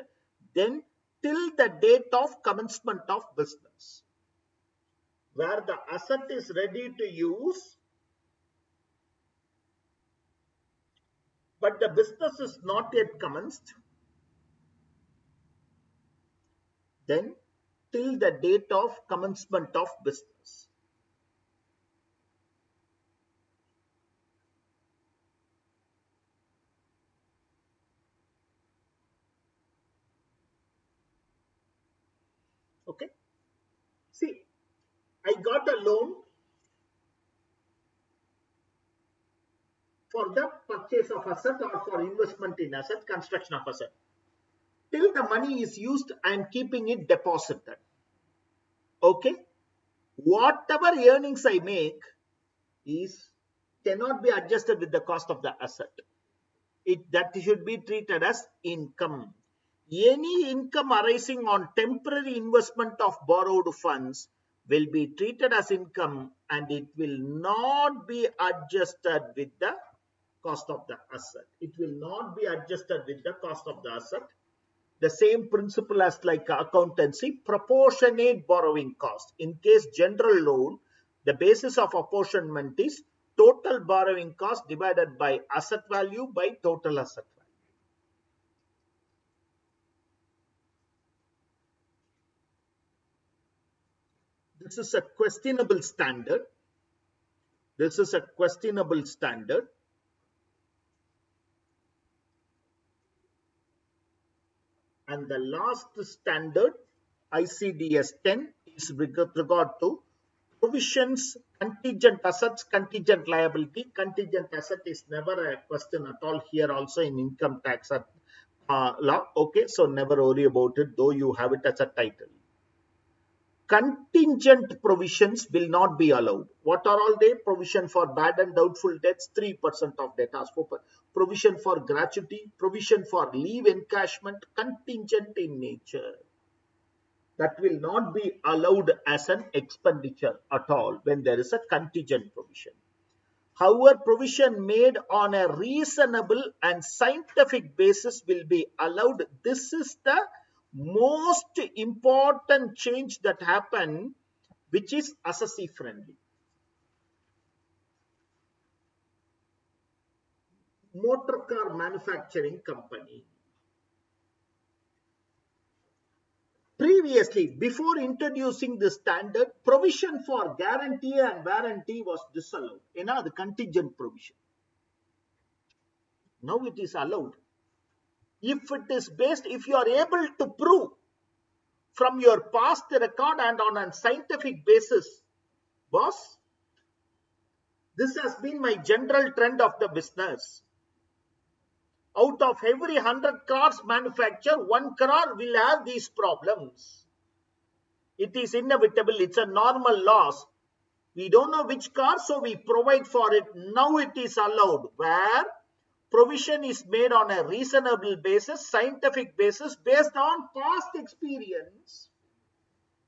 then till the date of commencement of business. Where the asset is ready to use but the business is not yet commenced, then till the date of commencement of business. Okay. See, I got a loan for the purchase of asset or for investment in asset, construction of asset. Till the money is used, I am keeping it deposited. Okay. Whatever earnings I make is cannot be adjusted with the cost of the asset. That should be treated as income. Any income arising on temporary investment of borrowed funds will be treated as income, and it will not be adjusted with the cost of the asset. It will not be adjusted with the cost of the asset. The same principle as like accountancy, proportionate borrowing cost. In case general loan, the basis of apportionment is total borrowing cost divided by asset value by total asset value. This is a questionable standard. This is a questionable standard. And the last standard, ICDS 10, is with regard to provisions, contingent assets, contingent liability. Contingent asset is never a question at all here also in income tax law. Okay, so never worry about it, though you have it as a title. Contingent provisions will not be allowed. What are all they? Provision for bad and doubtful debts, 3% of debt as for provision for gratuity, provision for leave encashment, contingent in nature. That will not be allowed as an expenditure at all when there is a contingent provision. However, provision made on a reasonable and scientific basis will be allowed. This is the most important change that happened, which is assessee friendly. Motor car manufacturing company. Previously, before introducing the standard, provision for guarantee and warranty was disallowed. The contingent provision. Now it is allowed. If it is based, if you are able to prove from your past record and on a scientific basis, boss, this has been my general trend of the business. Out of every 100 cars manufactured, 1 car will have these problems. It is inevitable. It's a normal loss. We don't know which car, so we provide for it. Now it is allowed, where provision is made on a reasonable basis, scientific basis, based on past experience.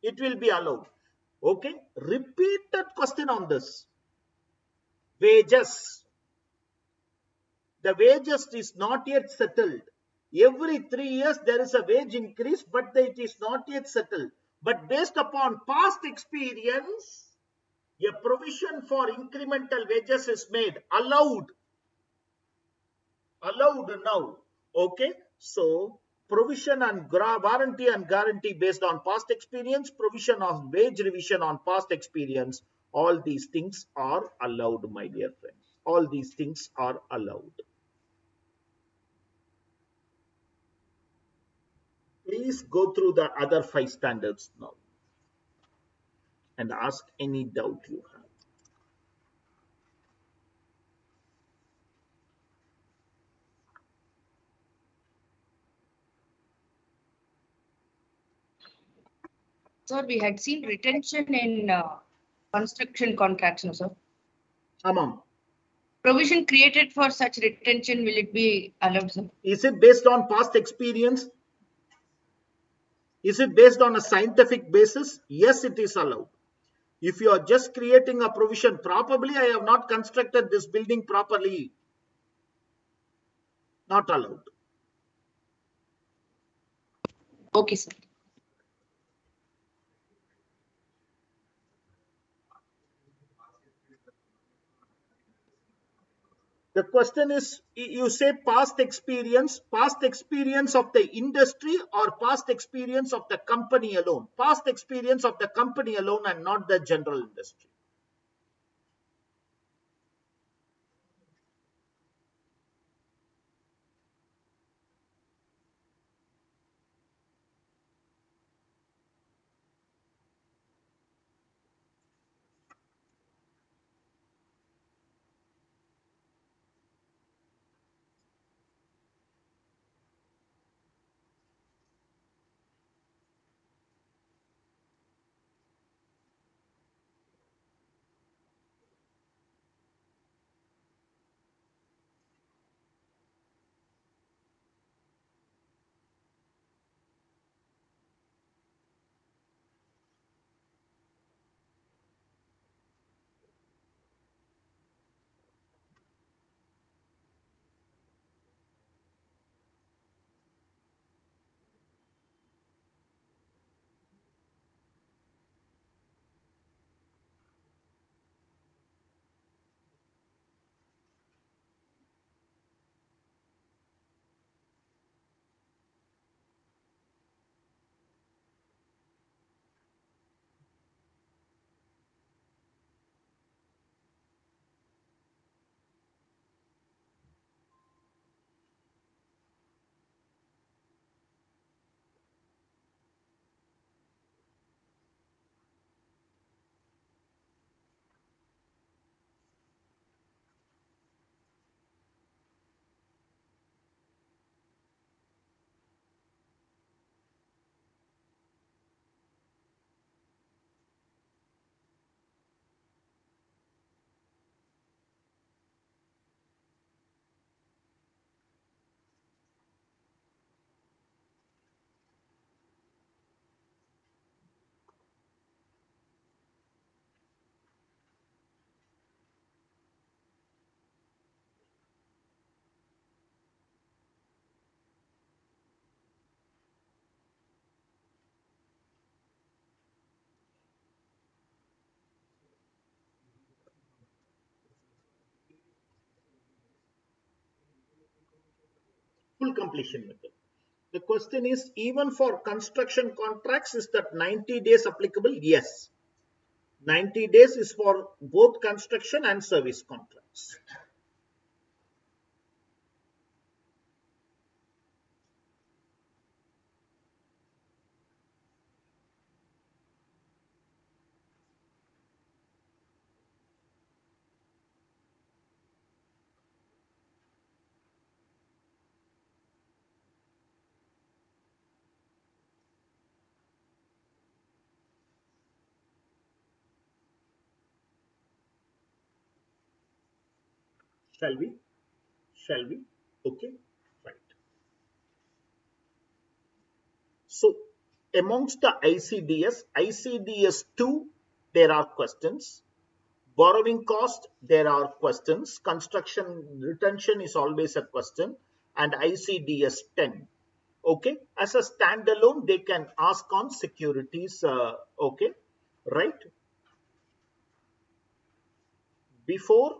It will be allowed. Okay. Repeated question on this. Wages. The wages is not yet settled. Every 3 years there is a wage increase, but it is not yet settled. But based upon past experience, a provision for incremental wages is made. Allowed now. Okay. So provision and warranty and guarantee based on past experience, provision of wage revision on past experience, all these things are allowed, my dear friends. All these things are allowed. Please go through the other 5 standards now and ask any doubt you have. Sir, we had seen retention in construction contracts, no, sir? Amam. Provision created for such retention, will it be allowed, sir? Is it based on past experience? Is it based on a scientific basis? Yes, it is allowed. If you are just creating a provision, probably I have not constructed this building properly, not allowed. Okay, sir. The question is, you say past experience of the industry or past experience of the company alone? Past experience of the company alone and not the general industry. Full completion method. The question is, even for construction contracts, is that 90 days applicable? Yes. 90 days is for both construction and service contracts. Shall we? Shall we? Okay, right. So amongst the ICDS 2, there are questions. Borrowing cost, there are questions. Construction retention is always a question. And ICDS 10. Okay, as a standalone, they can ask on securities. Okay, right? Before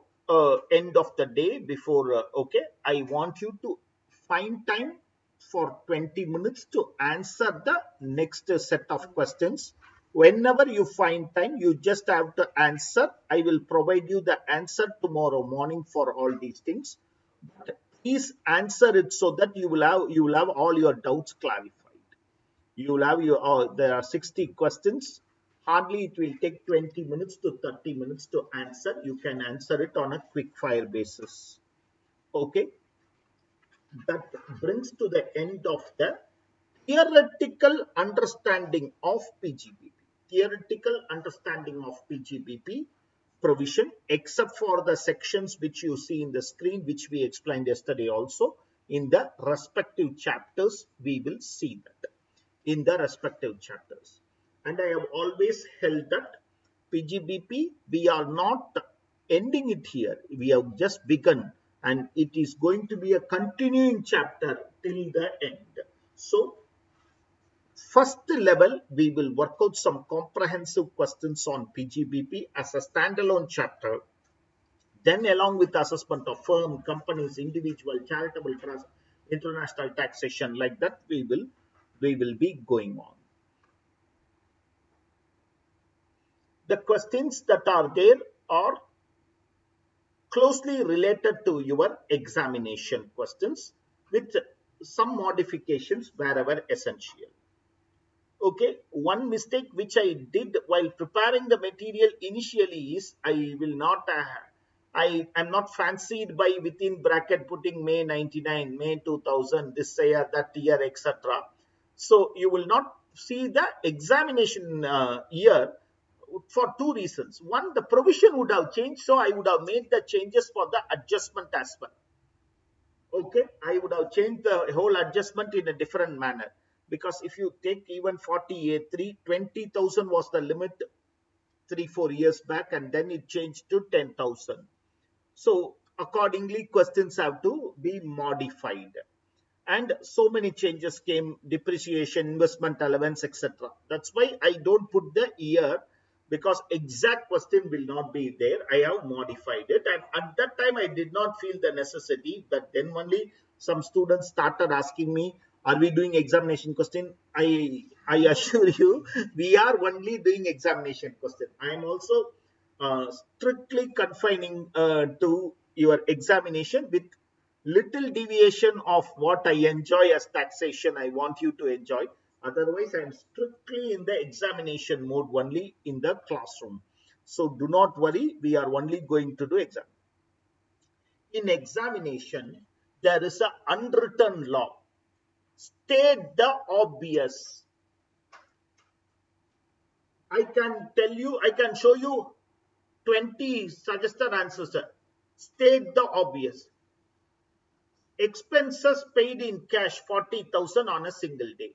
end of the day, before okay, I want you to find time for 20 minutes to answer the next set of questions. Whenever you find time, you just have to answer. I will provide you the answer tomorrow morning for all these things. But please answer it so that you will have all your doubts clarified. You will have your there are 60 questions. Hardly it will take 20 minutes to 30 minutes to answer. You can answer it on a quick fire basis. Okay, that brings to the end of the theoretical understanding of PGBP. Theoretical understanding of PGBP provision, except for the sections which you see in the screen, which we explained yesterday also. In the respective chapters, we will see that in the respective chapters. And I have always held that PGBP, we are not ending it here. We have just begun, and it is going to be a continuing chapter till the end. So, first level, we will work out some comprehensive questions on PGBP as a standalone chapter. Then, along with assessment of firm, companies, individual, charitable trust, international taxation, like that, we will be going on. The questions that are there are closely related to your examination questions with some modifications wherever essential. Okay, one mistake which I did while preparing the material initially is I will not, I am not fancied by within bracket putting May 99, May 2000, this year, that year, etc. So you will not see the examination year for two reasons. One, the provision would have changed, so I would have made the changes for the adjustment as well. Okay, I would have changed the whole adjustment in a different manner, because if you take even 48.3, 20,000 was the limit 3-4 years back, and then it changed to 10,000. So accordingly, questions have to be modified. And so many changes came: depreciation, investment allowance, etc. That's why I don't put the year, because exact question will not be there. I have modified it, and at that time I did not feel the necessity. But then only some students started asking me, are we doing examination question? I assure you, we are only doing examination question. I am also strictly confining to your examination, with little deviation of what I enjoy as taxation, I want you to enjoy. Otherwise, I am strictly in the examination mode only in the classroom. So do not worry, we are only going to do exam. In examination, there is an unwritten law. State the obvious. I can tell you, I can show you 20 suggested answers. State the obvious. Expenses paid in cash 40,000 on a single day.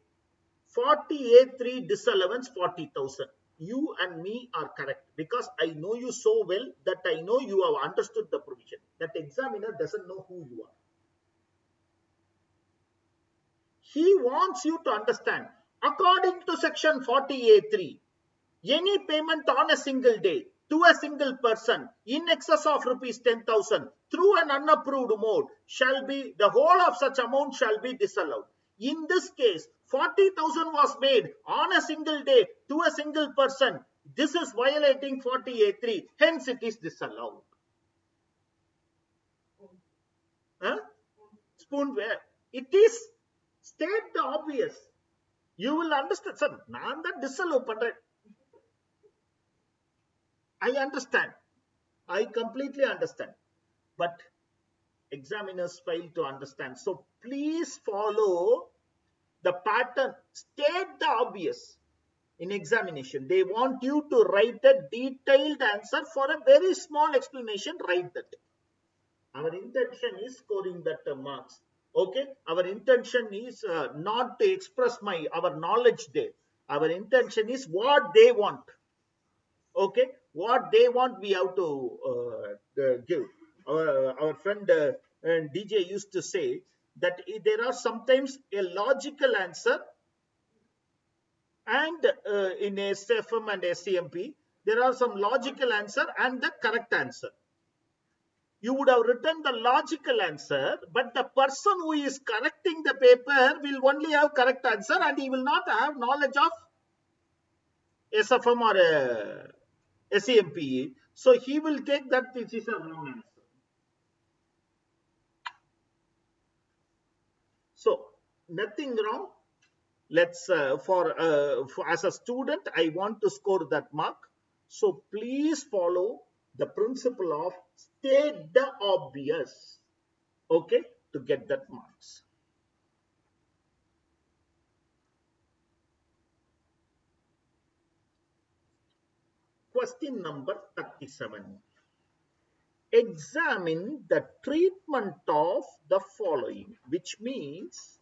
48.3 disallowance 40,000. You and me are correct, because I know you so well that I know you have understood the provision. That examiner doesn't know who you are. He wants you to understand. According to section 48.3, any payment on a single day, to a single person in excess of rupees 10,000 through an unapproved mode shall be, the whole of such amount shall be disallowed. In this case, 40,000 was made on a single day to a single person. This is violating 40A3. Hence, it is disallowed. Huh? Spoonware. It is state the obvious. You will understand. Sir, நான் தான் disallow பண்றேன். I understand. I completely understand. But examiners fail to understand. So please follow the pattern. State the obvious in examination. They want you to write a detailed answer for a very small explanation. Write that. Our intention is scoring that marks. Okay. Our intention is not to express our knowledge there. Our intention is what they want. Okay, what they want we have to give. Our friend DJ used to say that there are sometimes a logical answer, and in SFM and SCMP there are some logical answer and the correct answer. You would have written the logical answer, but the person who is correcting the paper will only have correct answer and he will not have knowledge of SFM or SAMPE. So he will take that which is a wrong answer. So nothing wrong. Let's for as a student, I want to score that mark. So please follow the principle of state the obvious. Okay, to get that marks. Question number 37. Examine the treatment of the following, which means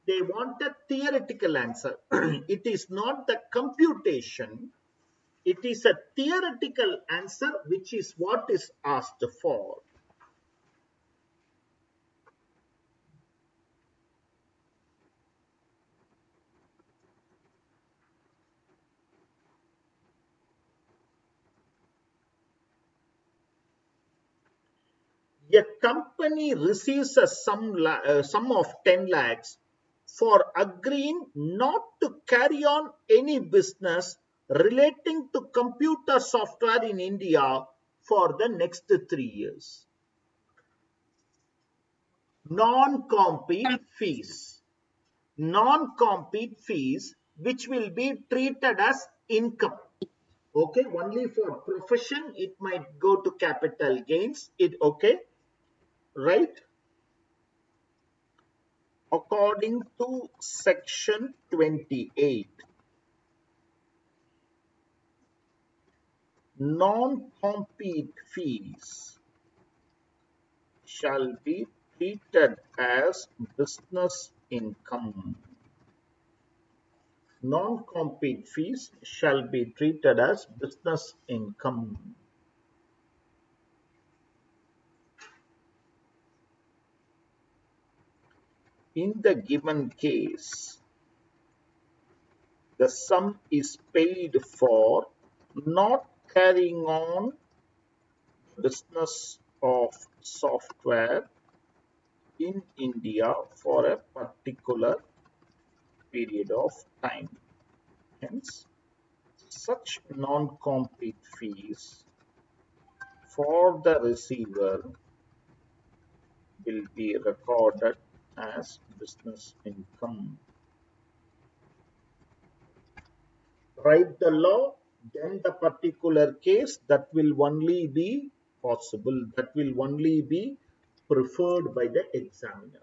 they want a theoretical answer. It is not the computation. It is a theoretical answer, which is what is asked for. A company receives a sum of 10 lakhs for agreeing not to carry on any business relating to computer software in India for the next 3 years. Non-compete fees. Non-compete fees, which will be treated as income. Okay, only for profession, it might go to capital gains. Okay, right? According to section 28, non-compete fees shall be treated as business income. Non-compete fees shall be treated as business income. In the given case, the sum is paid for not carrying on business of software in India for a particular period of time. Hence, such non-compete fees for the receiver will be recorded as business income. Write the law, then the particular case, that will only be possible, that will only be preferred by the examiner.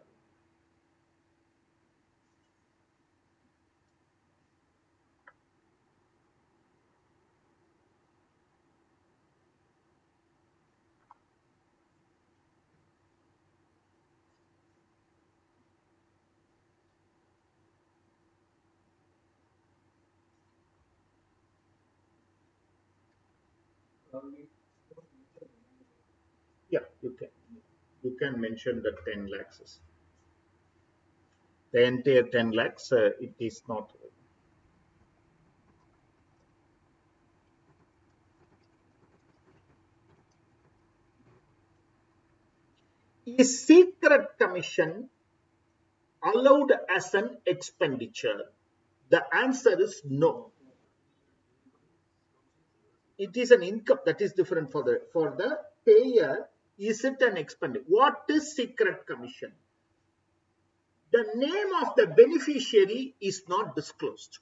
Yeah, you can mention the 10 lakhs. The entire 10 lakhs, it is not. Is secret commission allowed as an expenditure? The answer is no. It is an income that is different for the payer. Is it an expenditure? What is secret commission? The name of the beneficiary is not disclosed.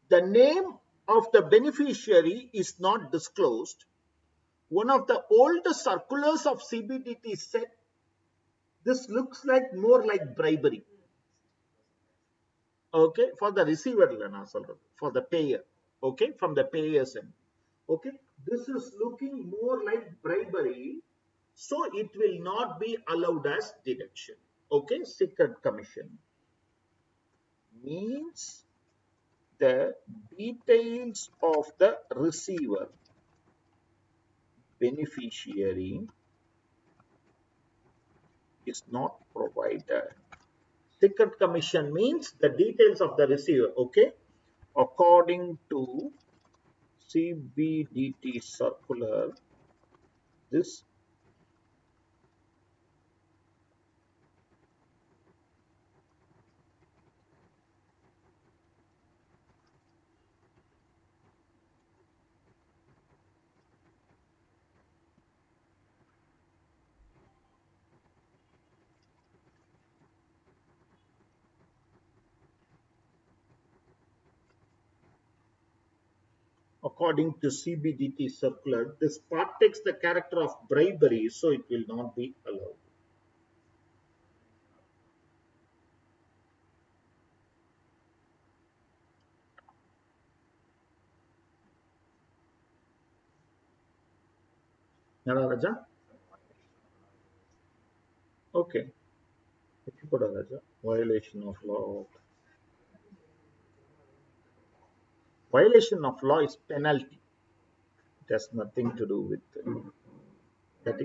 The name of the beneficiary is not disclosed. One of the old circulars of CBDT said this looks like more like bribery. Okay, for the receiver, for the payer. Okay, from the payer's end. Okay, this is looking more like bribery, so it will not be allowed as deduction. Okay, secret commission means the details of the receiver beneficiary is not provided. Secret commission means the details of the receiver. Okay, according to CBDT circular, this according to CBDT circular, this part takes the character of bribery, so it will not be allowed. Nara Raja? Okay. Raja. Violation of law. Violation of law is penalty. It has nothing to do with that.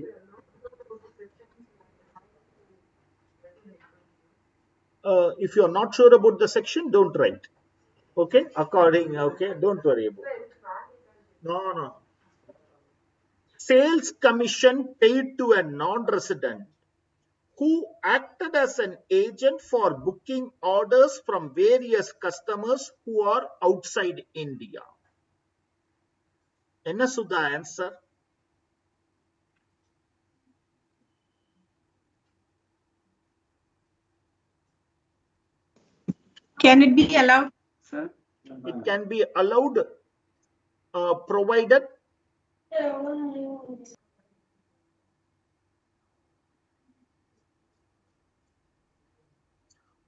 If you are not sure about the section, don't write. Okay, according, okay, don't worry about it. No, no. Sales commission paid to a non-resident who acted as an agent for booking orders from various customers who are outside India. Enna Sudha answer? Can it be allowed, sir? It can be allowed,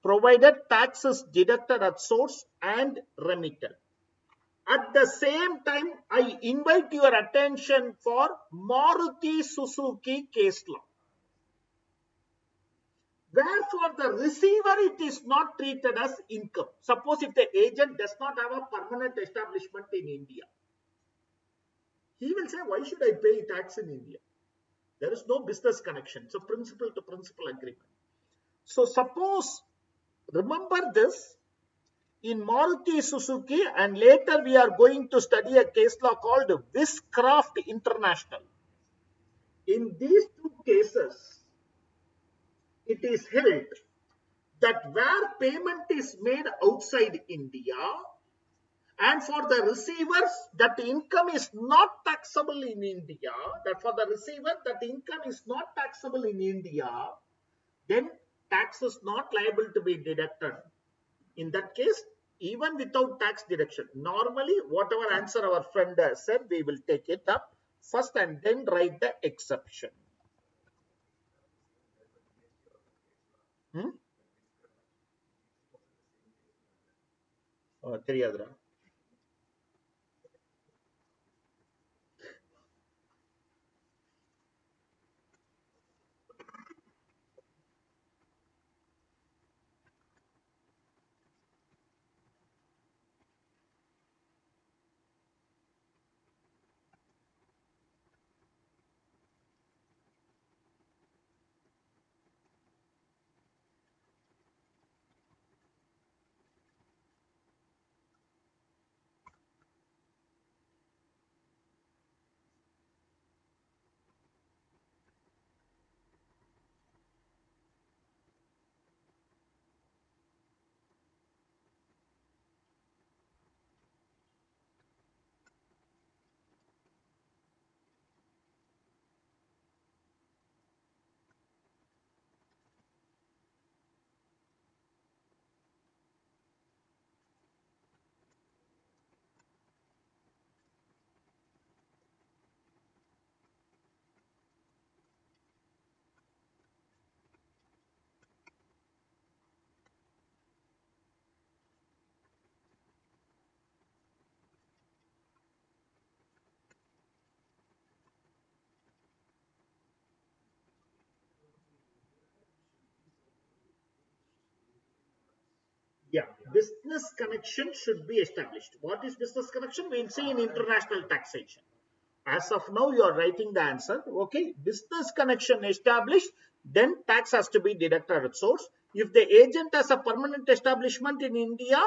provided tax is deducted at source and remitted. At the same time, I invite your attention for Maruti Suzuki case law. Wherefore, the receiver, it is not treated as income. Suppose if the agent does not have a permanent establishment in India, he will say, why should I pay tax in India? There is no business connection. It's a principal to principal agreement. So suppose, remember this, in Maruti Suzuki, and later we are going to study a case law called Viscraft International. In these two cases, it is held that where payment is made outside India, and for the receivers, that income is not taxable in India, that for the receiver, that income is not taxable in India, then tax is not liable to be deducted. In that case, even without tax deduction, normally whatever answer our friend has said, we will take it up first and then write the exception. தெரியாதுடா. business connection should be established. What is business connection? We'll see in international taxation. As of now, you are writing the answer. Okay, business connection established, then tax has to be deducted at source. If the agent has a permanent establishment in India,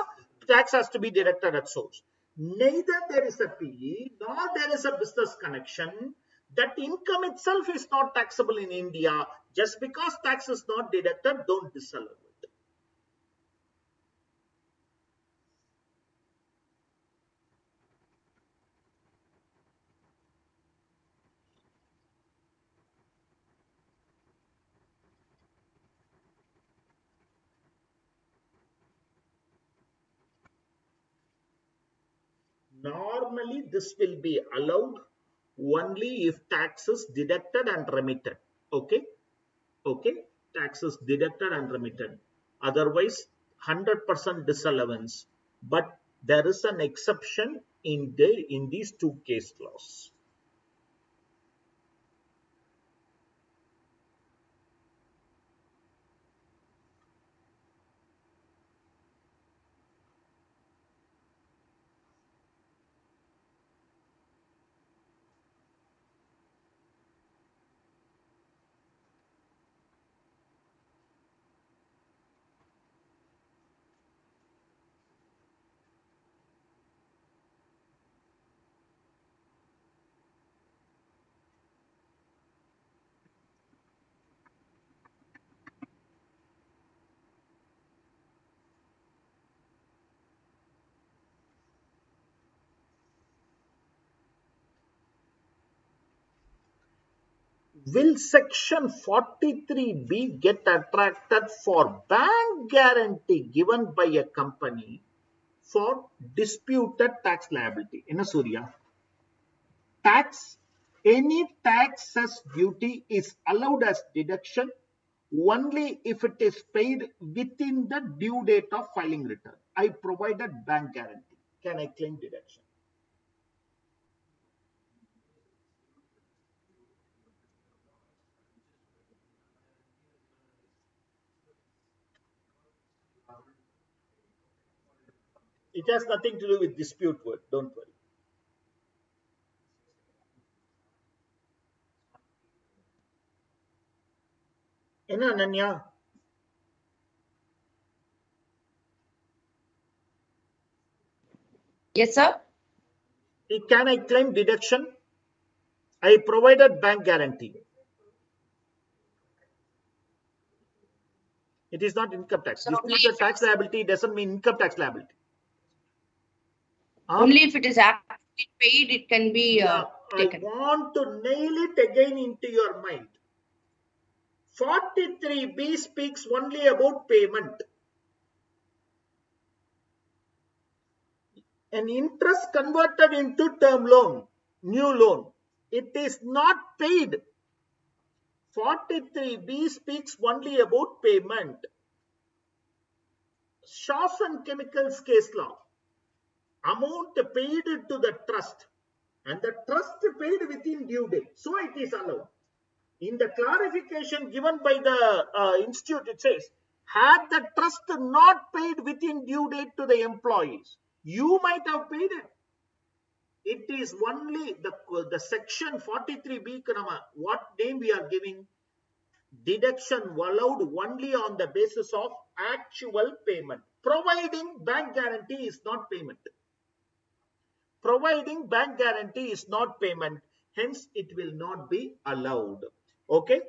tax has to be deducted at source. Neither there is a PE nor there is a business connection. That income itself is not taxable in India. Just because tax is not deducted, don't disallow it. Normally, this will be allowed only if tax is deducted and remitted. Okay. Okay, tax is deducted and remitted. Otherwise, 100% disallowance. But there is an exception in these two case laws. Will section 43B get attracted for bank guarantee given by a company for disputed tax liability? In a Surya, tax, any tax as duty is allowed as deduction only if it is paid within the due date of filing return. I provided bank guarantee. Can I claim deduction? It has nothing to do with dispute word. Don't worry. Enna Ananya? Yes, sir. Can I claim deduction? I provided bank guarantee. It is not income tax. So Disputed tax liability doesn't mean income tax liability. only if it is actually paid, it can be Yeah, I taken. want to nail it again into your mind. 43B speaks only about payment. An interest converted into term loan, new loan. It is not paid. 43B speaks only about payment. Shaws and Chemicals case law. Amount paid to the trust and the trust paid within due date. So it is allowed. In the clarification given by the institute, it says, had the trust not paid within due date to the employees, you might have paid it. It is only the section 43B, what name we are giving, deduction allowed only on the basis of actual payment. Providing bank guarantee is not payment. Providing bank guarantee is not payment. Hence, it will not be allowed. Okay.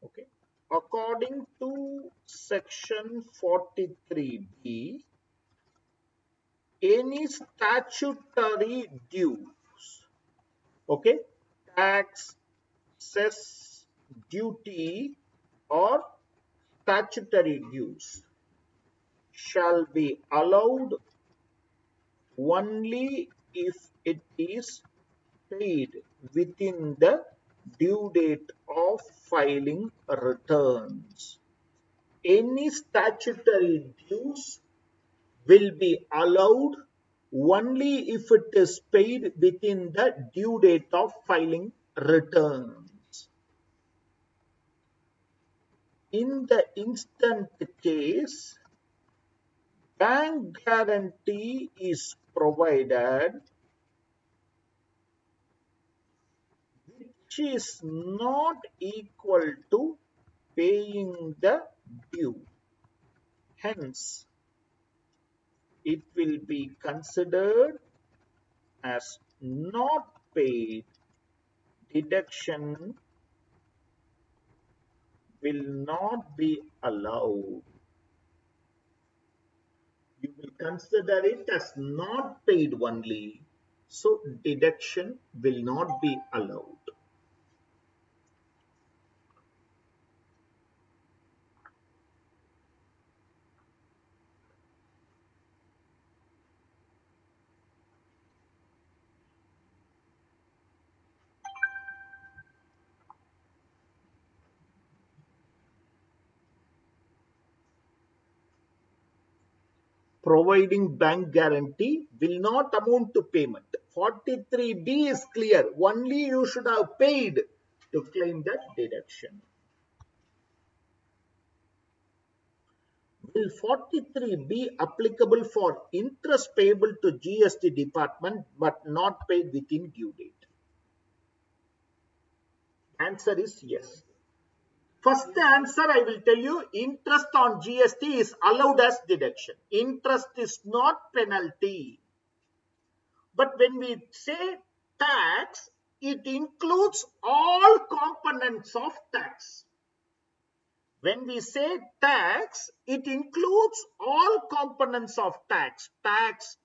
Okay. According to section 43B, any statutory dues, okay, tax, cess, duty, or statutory dues shall be allowed only if it is paid within the due date of filing returns. Any statutory dues will be allowed only if it is paid within the due date of filing returns. In the instant case, bank guarantee is provided which is not equal to paying the due. Hence, it will be considered as not paid. Deduction will not be allowed. You will consider it as not paid only. So deduction will not be allowed. Providing bank guarantee will not amount to payment. 43B is clear. Only you should have paid to claim that deduction. Will 43 be applicable for interest payable to GST department but not paid within due date? Answer is yes. First answer I will tell you, interest on GST is allowed as deduction. Interest is not penalty. But when we say tax, it includes all components of tax. When we say tax, it includes all components of tax,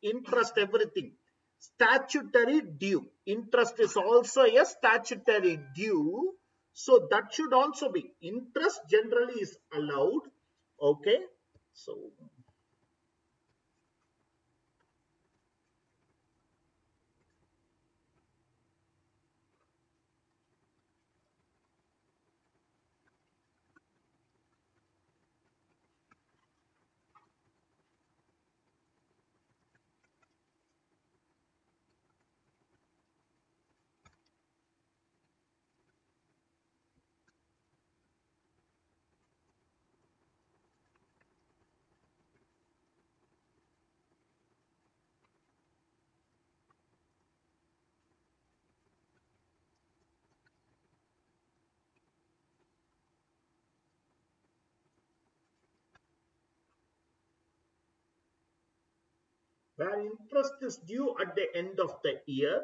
interest, everything. Statutory due. Interest is also a statutory due. So that should also be. Interest generally is allowed. Okay. So where interest is due at the end of the year,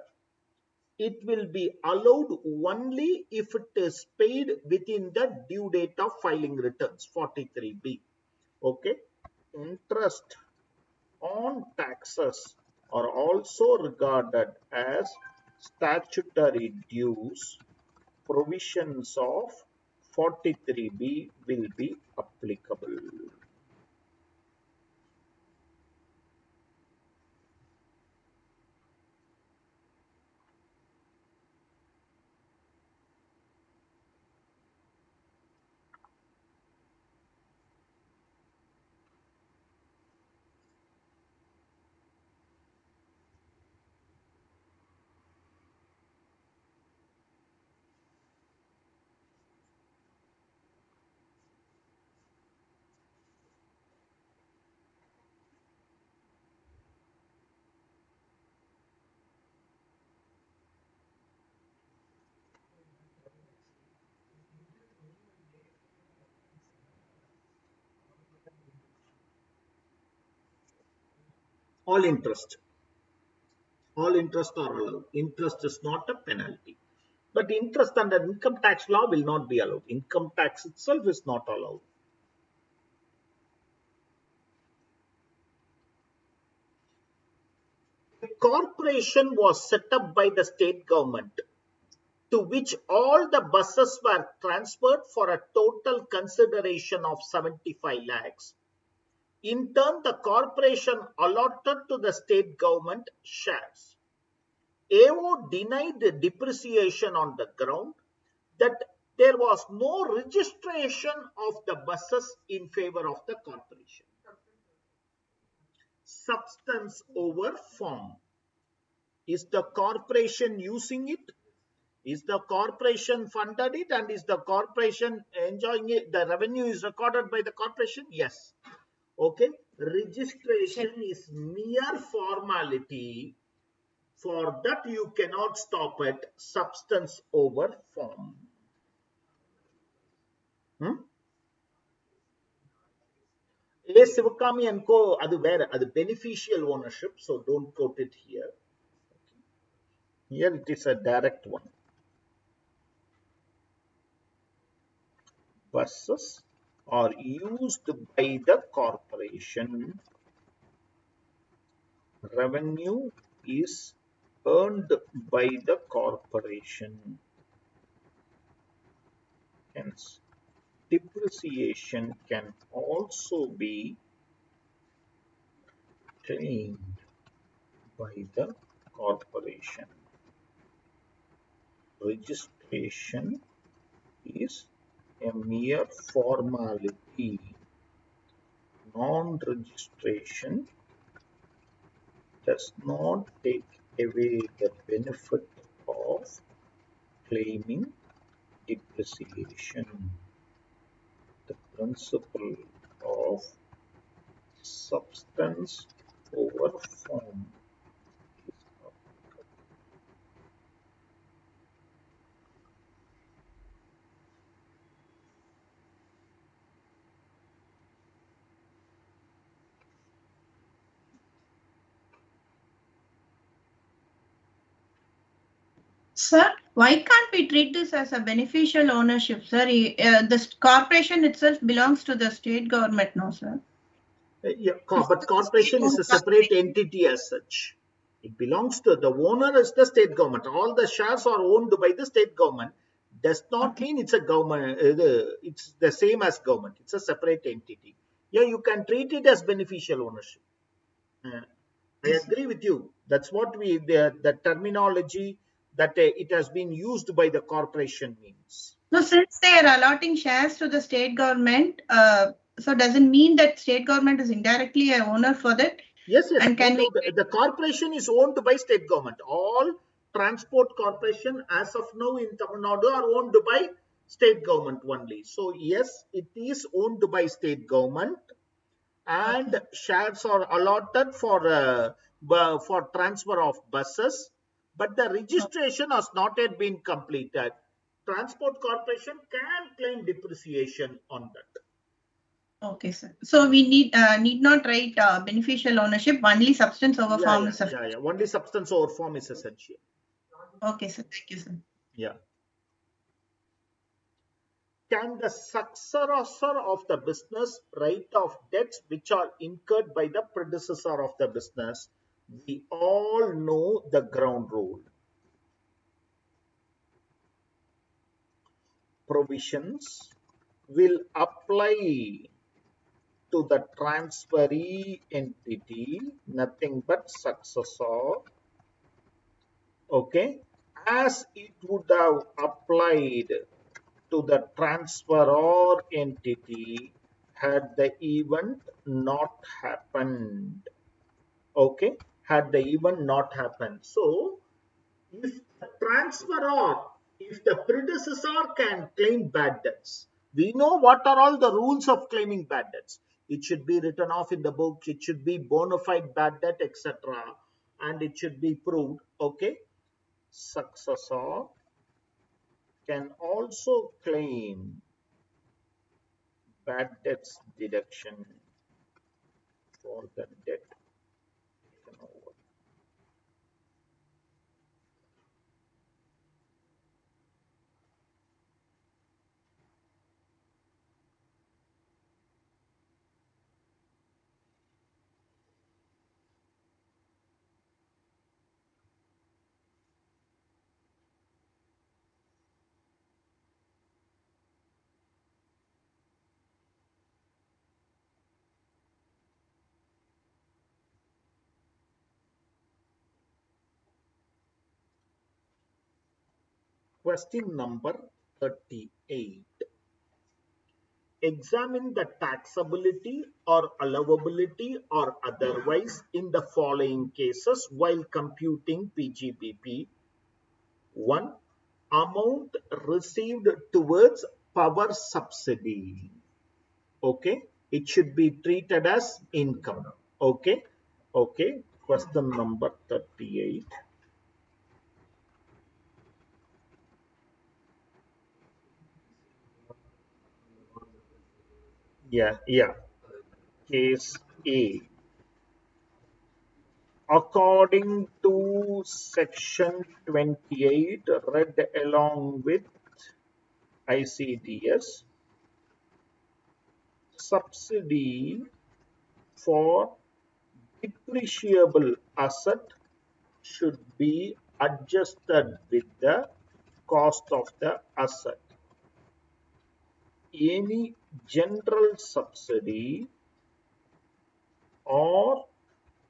it will be allowed only if it is paid within the due date of filing returns, 43B. Okay. Interest on taxes are also regarded as statutory dues. Provisions of 43B will be applicable. All interest. All interest are allowed. Interest is not a penalty. But interest under income tax law will not be allowed. Income tax itself is not allowed. A corporation was set up by the state government to which all the buses were transferred for a total consideration of 75 lakhs. In turn, the corporation allotted to the state government shares. AO denied the depreciation on the ground that there was no registration of the buses in favor of the corporation. substance over form. Is the corporation using it? Is the corporation funded it, and is the corporation enjoying it? The revenue is recorded by the corporation? Yes. Okay. Registration is mere formality. For that you cannot stop at substance over form. A Sivakami and Co. Adu vera, adu beneficial ownership, so don't quote it here. Here it is a direct one. Buses are used by the corporation. Revenue is earned by the corporation. Hence, depreciation can also be claimed by the corporation. Registration is a mere formality. Non-registration does not take away the benefit of claiming depreciation. The principle of substance over form is applicable. Sir, why can't we treat this as a beneficial ownership, sir? The corporation itself belongs to the state government, no, sir? Yeah, It's but a corporation is a state-owned separate corporation. entity as such. It belongs to the owner is the state government. All the shares are owned by the state government. Does not Okay. mean it's a government. It's the same as government. It's a separate entity. Yeah, you can treat it as beneficial ownership. I Yes, sir. agree with you. That's what the terminology that it has been used by the corporation means. So since they are allotting shares to the state government, so doesn't mean that state government is indirectly a owner for that? Yes, yes, And no can we? doubt. The corporation is owned by state government. All transport corporation as of now in Tamil Nadu are owned by state government only. So yes, it is owned by state government, Okay. and shares are allotted for transfer of buses, but the registration has not yet been completed. Transport corporation can claim depreciation on that. Okay, sir. So we need not write beneficial ownership. Only substance over Yeah, form yeah, is sufficient. yeah, yeah. Only substance over form is essential. Okay, sir. Thank you, sir. Yeah. Can the successor of the business write off debts which are incurred by the predecessor of the business? We all know the ground rule. Provisions will apply to the transferee entity, nothing but successor, okay, as it would have applied to the transferor entity had the event not happened. Okay, had the event not happened. So, if the transferor, if the predecessor can claim bad debts, we know what are all the rules of claiming bad debts. It should be written off in the books, it should be bona fide bad debt, etc. And it should be proved. Okay, successor can also claim bad debts deduction for the debt taken over. Question number 38. examine the taxability or allowability or otherwise in the following cases while computing PGBP. 1. Amount received towards power subsidy. Okay, it should be treated as income. Okay, okay. Question number 38. Yeah. Case A. According to section 28, read along with ICDS, subsidy for depreciable asset should be adjusted with the cost of the asset. Any general subsidy or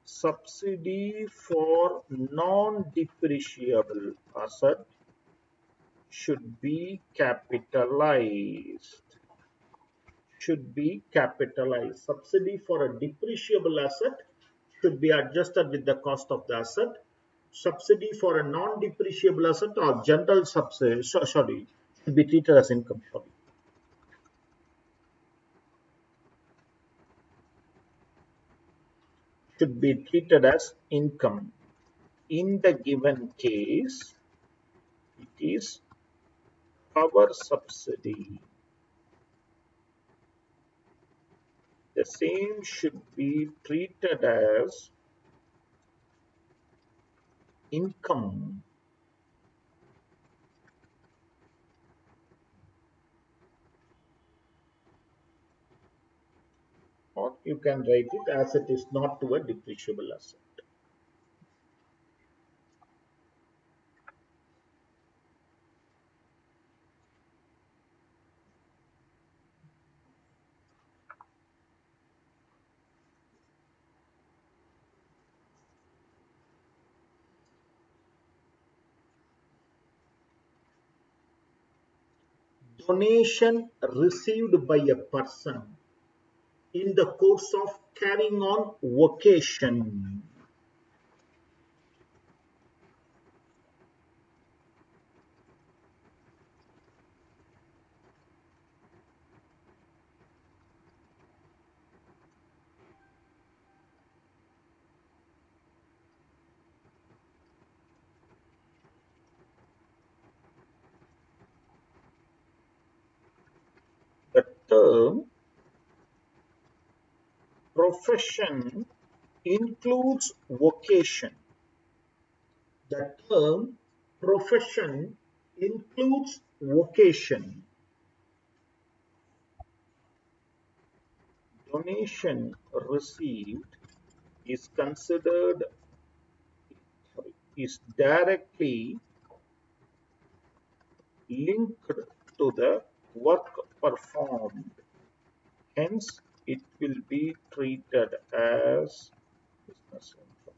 subsidy for non-depreciable asset should be capitalized. Subsidy for a depreciable asset should be adjusted with the cost of the asset. Subsidy for a non-depreciable asset or general subsidy, should be treated as income. Should be treated as income. In the given case, it is power subsidy. The same should be treated as income. Or you can write it as it is not to a depreciable asset. Donation received by a person in the course of carrying on vocation. The term profession includes vocation. The term profession includes vocation. Donation received is considered is directly linked to the work performed. Hence, it will be treated as business income.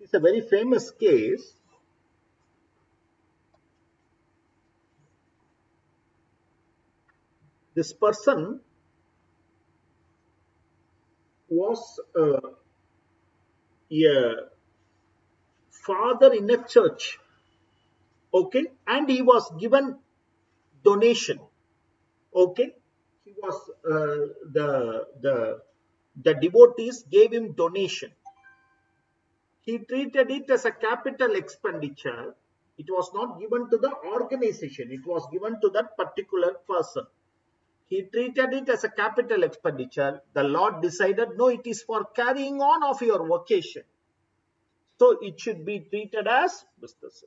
It's a very famous case. This person was a father in a church, okay, and he was given donation, okay. He was the devotees gave him donation. He treated it as a capital expenditure. It was not given to the organization, it was given to that particular person. He treated it as a capital expenditure. The Lord decided, no, it is for carrying on of your vocation. So it should be treated as business.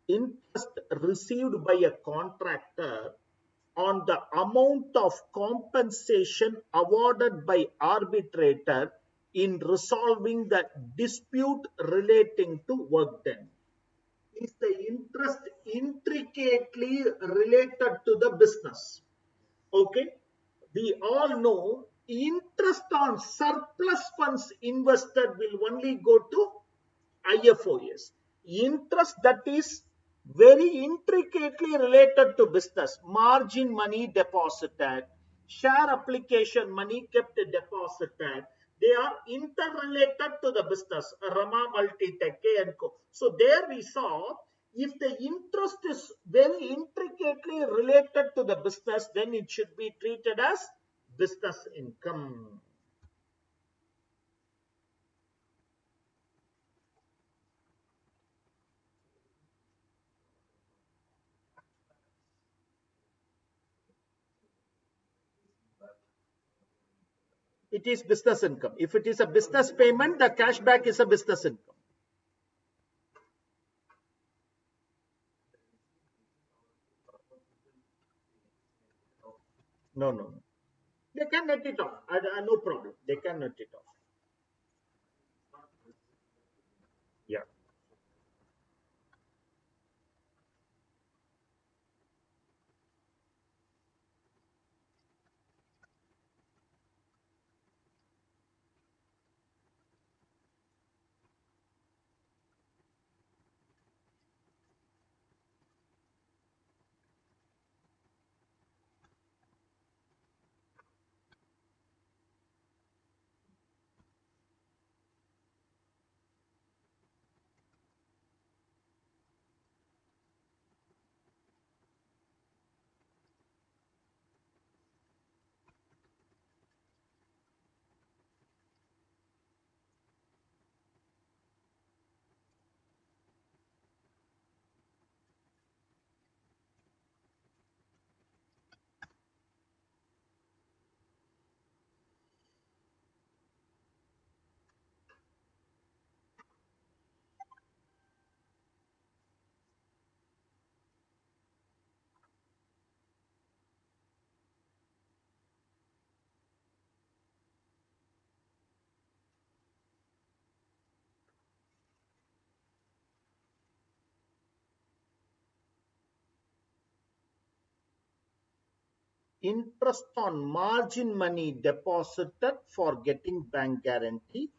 Interest received by a contractor on the amount of compensation awarded by arbitrator in resolving the dispute relating to work done. Is the interest intricately related to the business? Okay, we all know interest on surplus funds invested will only go to IFOS. Interest that is very intricately related to business, margin money deposited, share application money kept deposited, they are interrelated to the business, Rama Multitech and Co. So there we saw if the interest is very intricately related to the business, then it should be treated as business income. It is business income. If it is a business payment, the cashback is a business income. No, no, no. They can net it off. No problem. They can net it off. Yeah. Interest on margin money deposited for getting bank guarantee.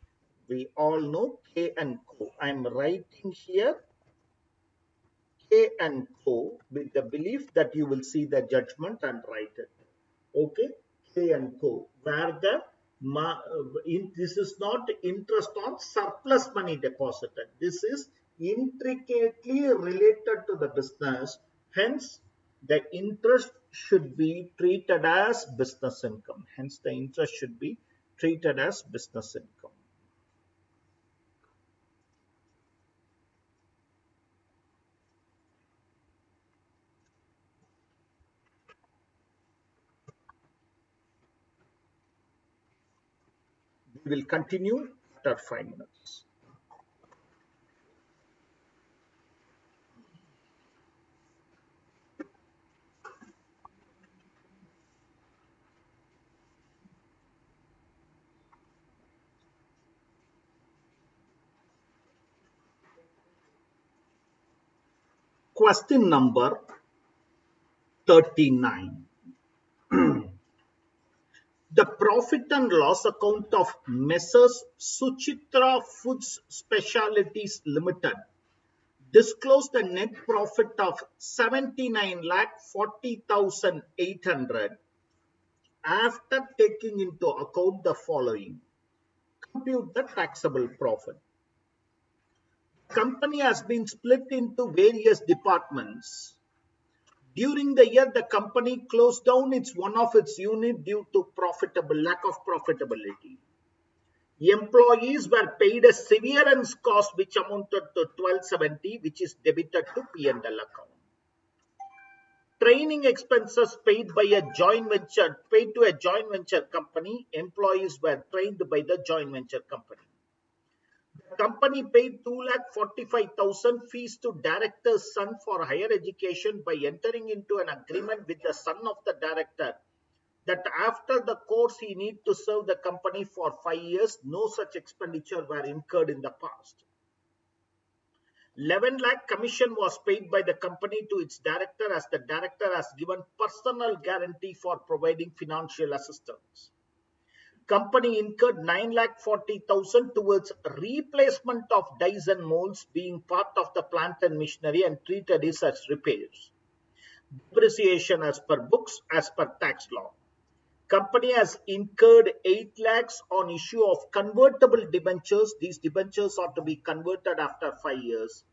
We all know K and Co. I'm writing here K and Co. with the belief that you will see the judgment and write it. Okay, K and Co. Where the this is not interest on surplus money deposited. This is intricately related to the business. Hence, the interest should be treated as business income. Hence, the interest should be treated as business income. We will continue after 5 minutes. Question number 39. The profit and loss account of Messrs. Suchitra Foods Specialities Limited disclosed a net profit of 79,40,800 after taking into account the following. Compute the taxable profit. Company has been split into various departments. During the year, the company closed down one of its unit due to lack of profitability. Employees were paid a severance cost which amounted to 1270, which is debited to P&L account. Training expenses paid to a joint venture company. Employees were trained by the joint venture company. company paid 2,45,000 fees to director's son for higher education by entering into an agreement with the son of the director that after the course he need to serve the company for 5 years. No such expenditure were incurred in the past. 11 lakh commission was paid by the company to its director, as the director has given personal guarantee for providing financial assistance. Company incurred 9,40,000 towards replacement of dies and molds being part of the plant and machinery and treated it as repairs. Depreciation as per books, as per tax law. Company has incurred 8 lakhs on issue of convertible debentures. These debentures are to be converted after 5 years.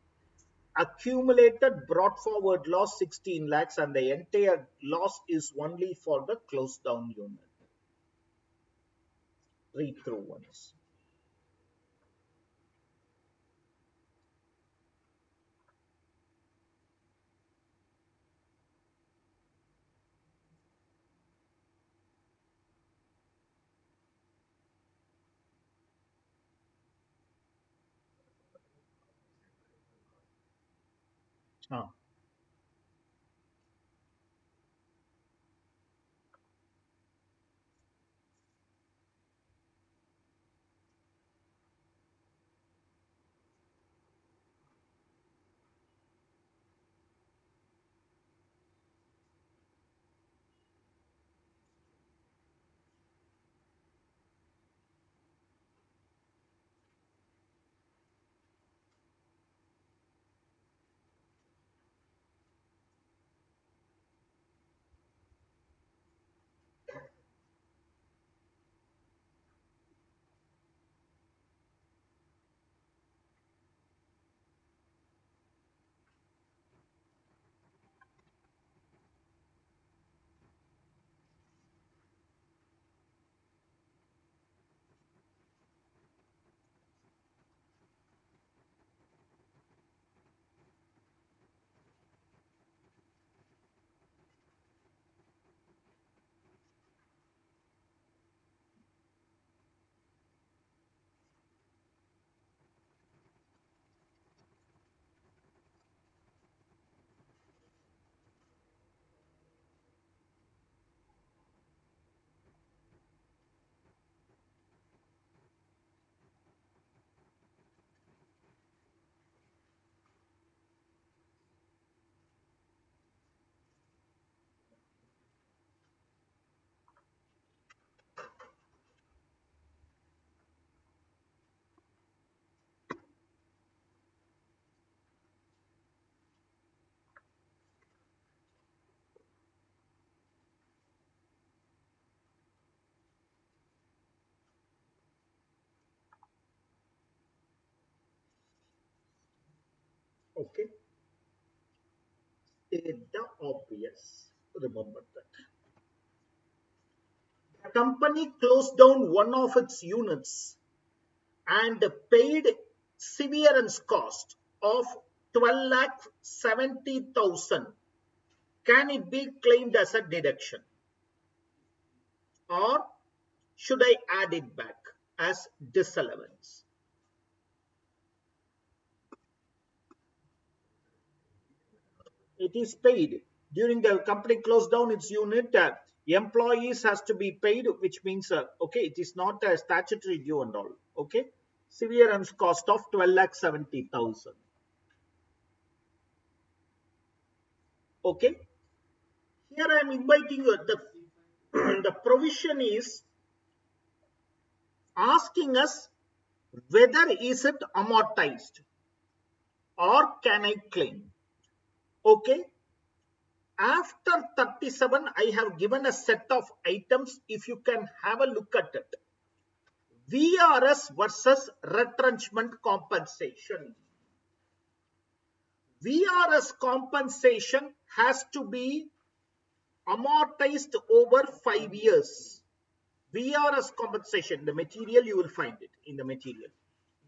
Accumulated brought forward loss 16 lakhs, and the entire loss is only for the closed down unit. Read through once. Ah. Okay. State the obvious. Remember that. The company closed down one of its units and paid severance cost of 12,70,000. Can it be claimed as a deduction? Or should I add it back as disallowance? It is paid. During the company closed down its unit, employees has to be paid, which means, okay, it is not a statutory due and all. Okay. Severance cost of 12,70,000. Okay. Here I am inviting you, the provision is asking us whether is it amortized or can I claim. Okay. After 37, I have given a set of items. If you can have a look at it. VRS versus retrenchment compensation. VRS compensation has to be amortized over 5 years. VRS compensation, the material, you will find it in the material.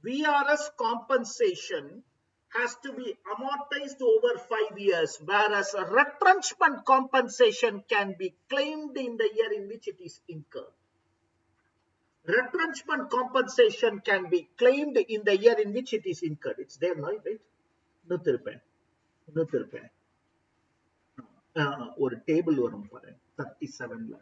VRS compensation has to be amortized over 5 years, whereas a retrenchment compensation can be claimed in the year in which it is incurred. Retrenchment compensation can be claimed in the year in which it is incurred. It's there now, right? நூத்திருப்பேன் ஒரு table வரும் பாரு 37ல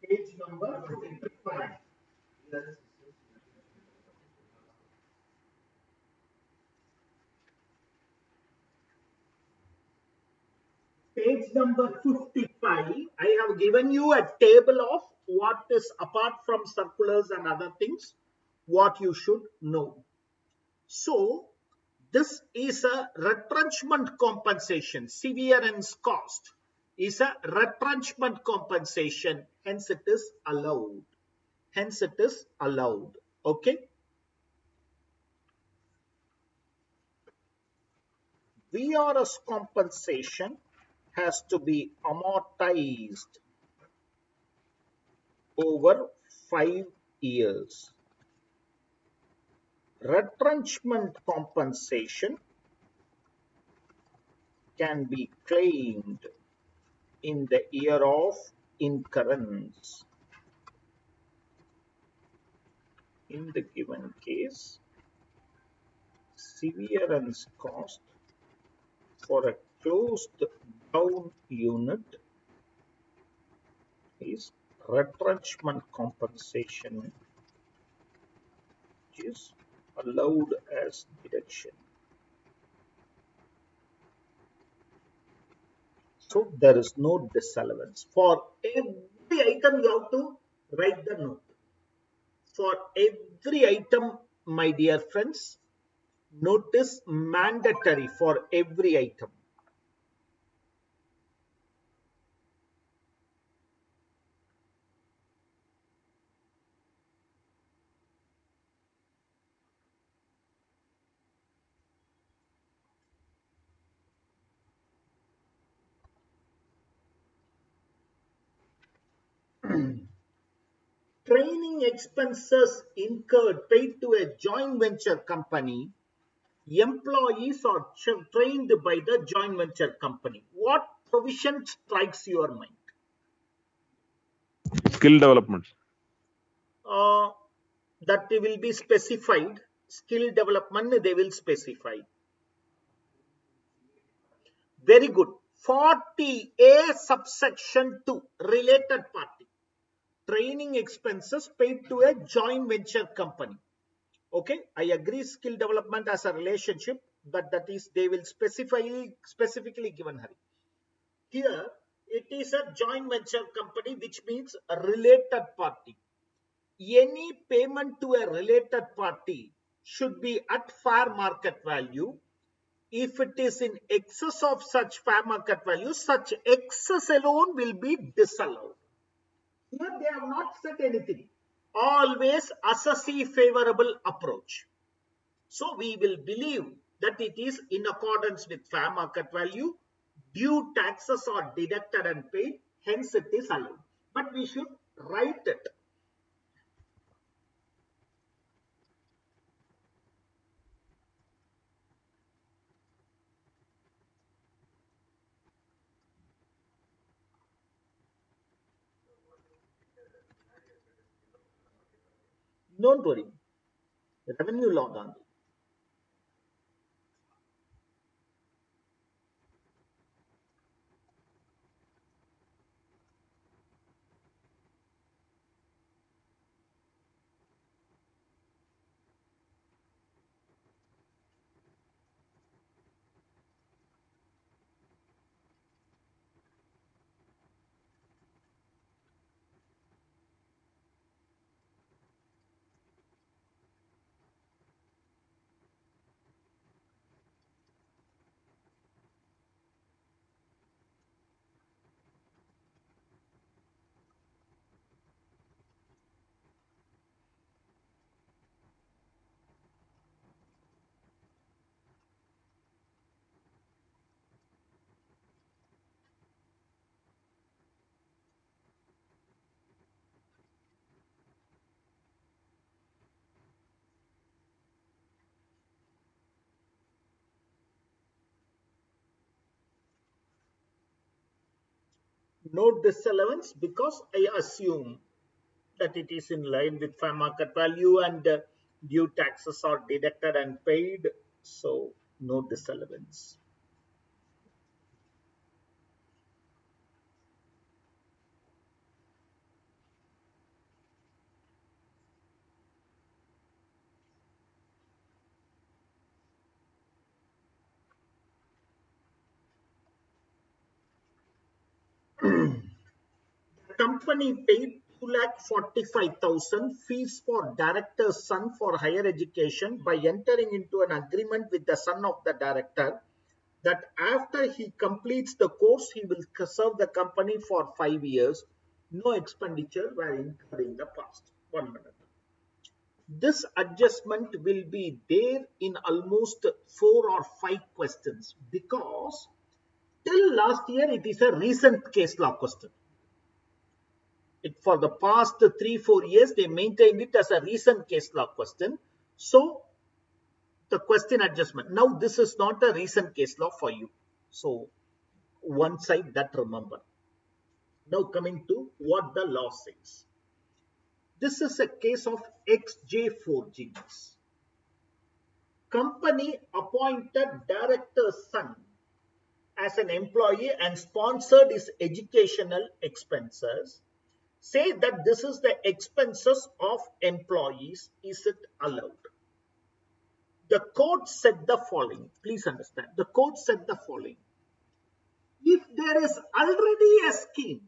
page number 55. Page number 55, I have given you a table of what is apart from circulars and other things, what you should know. So, this is a retrenchment compensation. Severance cost is a retrenchment compensation. Hence, it is allowed. Hence, it is allowed. Okay. VRS compensation has to be amortized over 5 years. Retrenchment compensation can be claimed in the year of incurrence. In the given case, severance cost for a closed down unit is retrenchment compensation, which is allowed as deduction. So there is no disallowance. For every item, you have to write the note. For every item, my dear friends, note is mandatory for every item. Training expenses incurred paid to a joint venture company. Employees are trained by the joint venture company. What provision strikes your mind? Skill development. That will be specified. Skill development they will specify. Very good. 40A subsection 2, related party. Training expenses paid to a joint venture company. Okay, I agree skill development as a relationship, but that is they will specifically given her. Here, it is a joint venture company, which means a related party. Any payment to a related party should be at fair market value. If it is in excess of such fair market value, such excess alone will be disallowed. Here they have not said anything. Always assess a favorable approach. So we will believe that it is in accordance with fair market value. Due taxes are deducted and paid. Hence it is allowed. But we should write it. Don't worry. Revenue law Gandhi. no disallowance because I assume that it is in line with fair market value and due taxes are deducted and paid. So no disallowance. Company paid 2,45,000 fees for director's son for higher education by entering into an agreement with the son of the director that after he completes the course, he will serve the company for 5 years. No expenditure were incurred in the past. 1 minute. This adjustment will be there in almost 4 or 5 questions because till last year it is a recent case law question. For the past 3-4 years, they maintained it as a recent case law question. So the question adjustment. Now this is not a recent case law for you. So one side that remember. Now coming to what the law says. This is a case of XJ forgings. Company appointed director's son as an employee and sponsored his educational expenses. Say that this is the expenses of employees. Is it allowed? The court said the following. Please understand. The court said the following. If there is already a scheme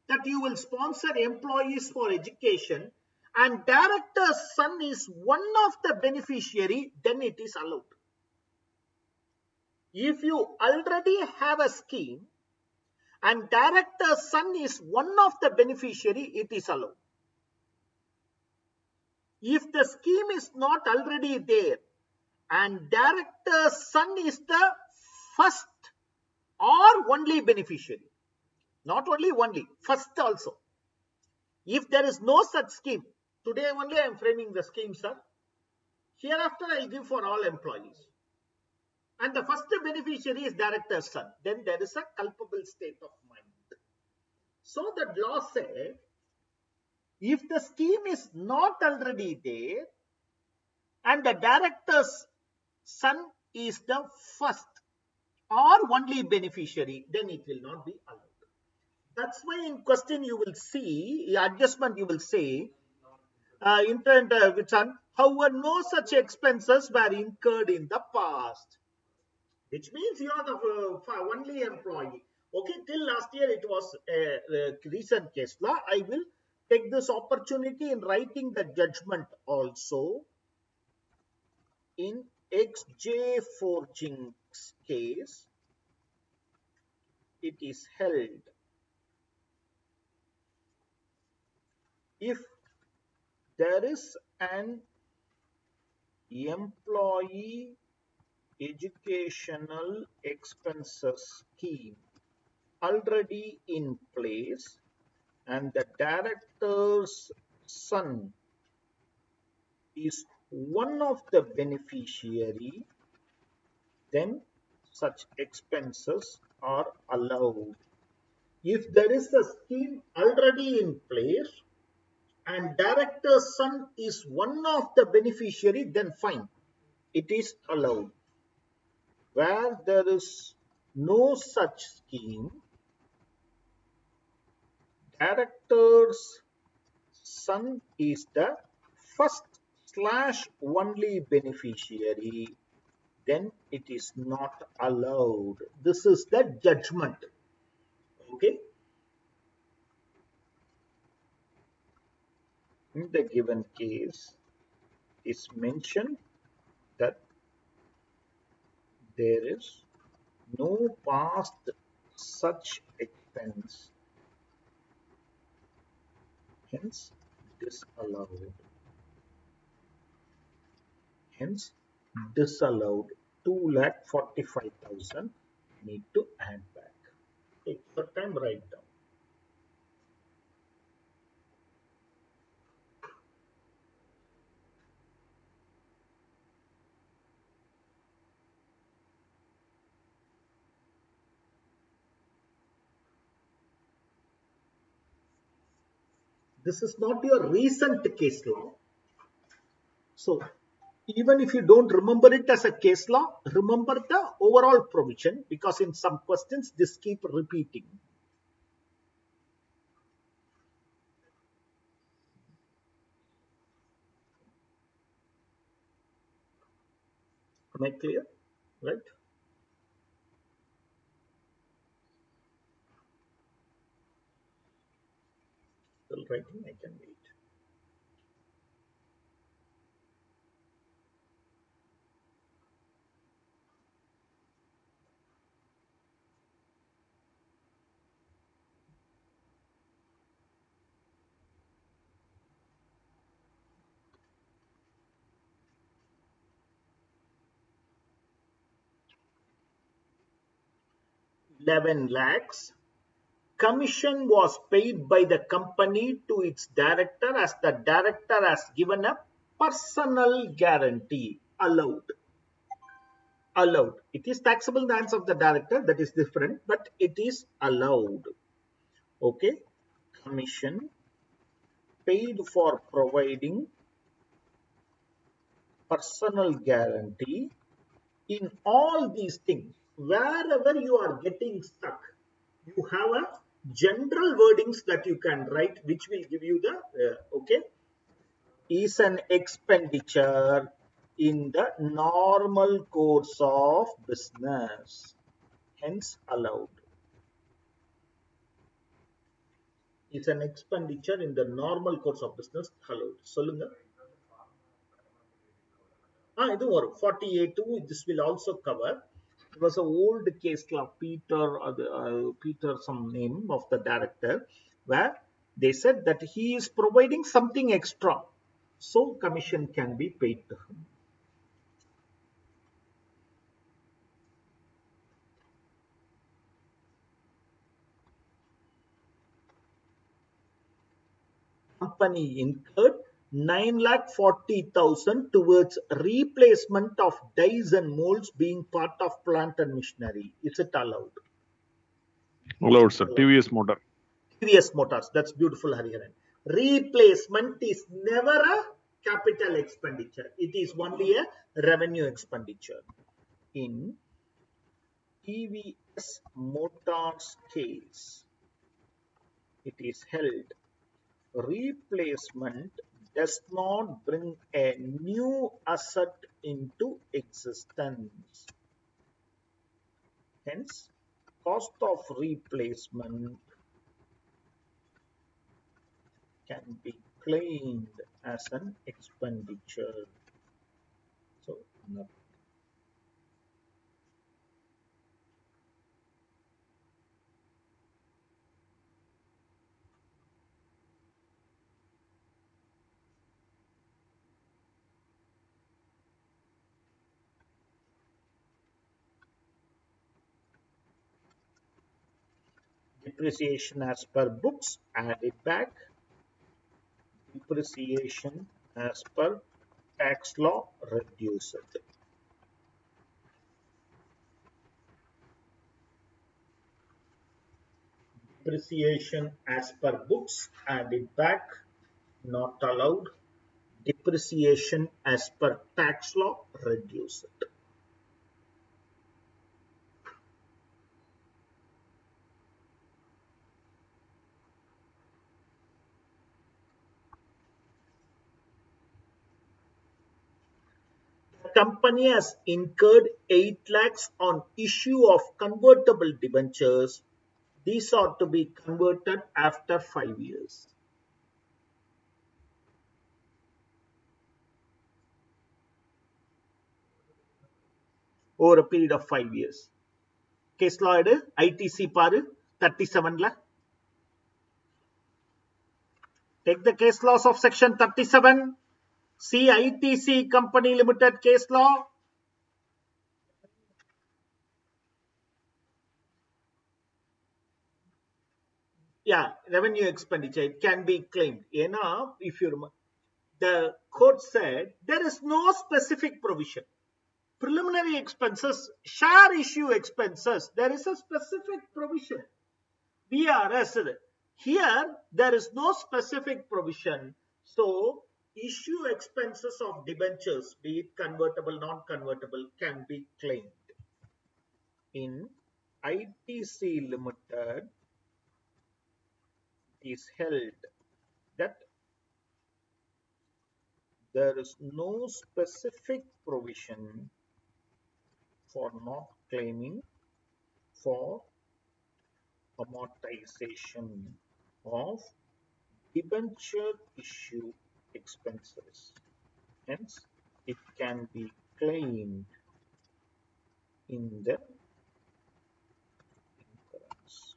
that you will sponsor employees for education and director's son is one of the beneficiary, then it is allowed. If you already have a scheme and director's son is one of the beneficiary, it is allowed. If the scheme is not already there and director's son is the first or only beneficiary, not only, first also. If there is no such scheme, today only I am framing the scheme, sir. Hereafter I will give for all employees. And the first beneficiary is director's son. Then there is a culpable state of mind. So the law says, if the scheme is not already there and the director's son is the first or only beneficiary, then it will not be allowed. That's why in question you will see, adjustment you will say, however, no such expenses were incurred in the past. Which means you are the only employee. Okay, till last year it was a recent case law. I will take this opportunity in writing the judgment also. In XJ forging's case, it is held if there is an employee educational expenses scheme already in place and the director's son is one of the beneficiary, then such expenses are allowed. If there is a scheme already in place and director's son is one of the beneficiary, then fine, it is allowed. Where there is no such scheme, director's son is the first / only beneficiary, then it is not allowed. This is the judgment. Okay. In the given case, is mentioned that there is no past such expense, hence disallowed. Hence disallowed. 2,45,000 need to add back. Take your time, write down. This is not your recent case law. So even if you don't remember it as a case law, remember the overall provision, because in some questions this keep repeating. Am I clear? Right? Still writing, I can wait. $11 lakhs. Commission was paid by the company to its director as the director has given a personal guarantee. Allowed. Allowed. It is taxable in the hands of the director, that is different, but it is allowed. Okay. Commission paid for providing personal guarantee. In all these things, wherever you are getting stuck, you have a general wordings that you can write, which will give you the okay, is an expenditure in the normal course of business, hence allowed. Is an expenditure in the normal course of business, allowed. Solunga. இது வரும் 48 this will also cover. It was an old case law, Peter some name of the director, where they said that he is providing something extra, so commission can be paid to him. Company incurred 9,40,000 towards replacement of dies and molds being part of plant and machinery. Is it allowed? Allowed, sir. TVS motor. TVS motors. That's beautiful, Hariharan. Replacement is never a capital expenditure. It is only a revenue expenditure. In TVS motors case, it is held replacement does not bring a new asset into existence. Hence, cost of replacement can be claimed as an expenditure. So, no. Depreciation as per books, add it back. Depreciation as per tax law, reduce it. Depreciation as per books, add it back, not allowed. Depreciation as per tax law, reduce it. The company has incurred 8 lakhs on issue of convertible debentures. These are to be converted after 5 years. Over a period of 5 years. Case law ITC பாரு 37 Take the case laws of section 37. See ITC Company Limited case law. Yeah, revenue expenditure, it can be claimed. If you remember, the court said there is no specific provision. Preliminary expenses, share issue expenses, there is a specific provision. VRS, Here, there is no specific provision. So, issue expenses of debentures, be it convertible, non-convertible, can be claimed. In ITC Limited, it is held that there is no specific provision for not claiming for amortization of debenture issue expenses. Hence, it can be claimed in the incurrence.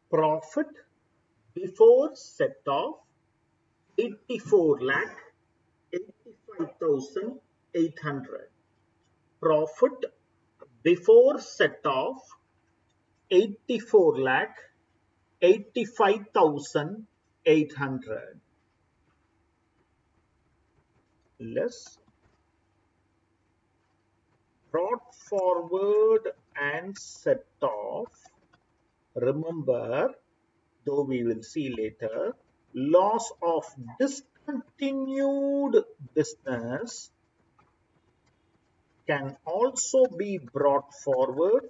Profit before set off 84 lakh 85,800. Profit before set off 84 lakh 85,800 less brought forward and set off. Remember, though we will see later, loss of discontinued business can also be brought forward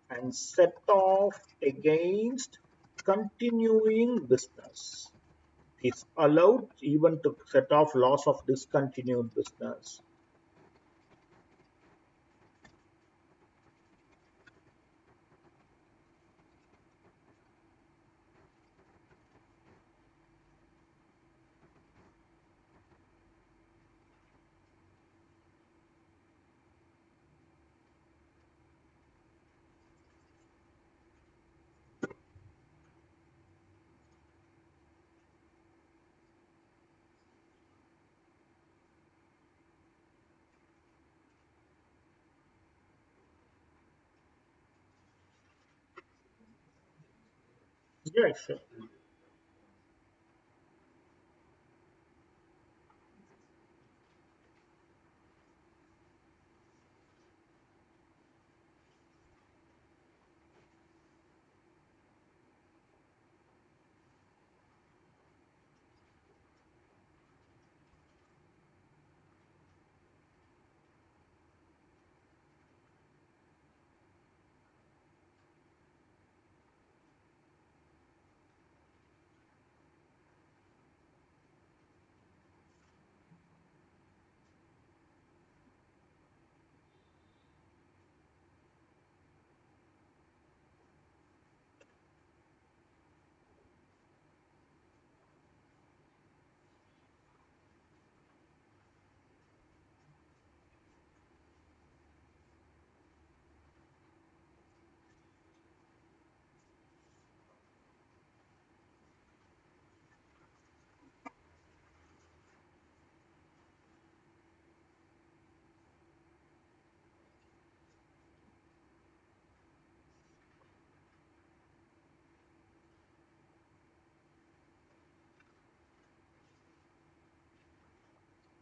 and set off against continuing business. It is allowed even to set off loss of discontinued business. Yeah, sure.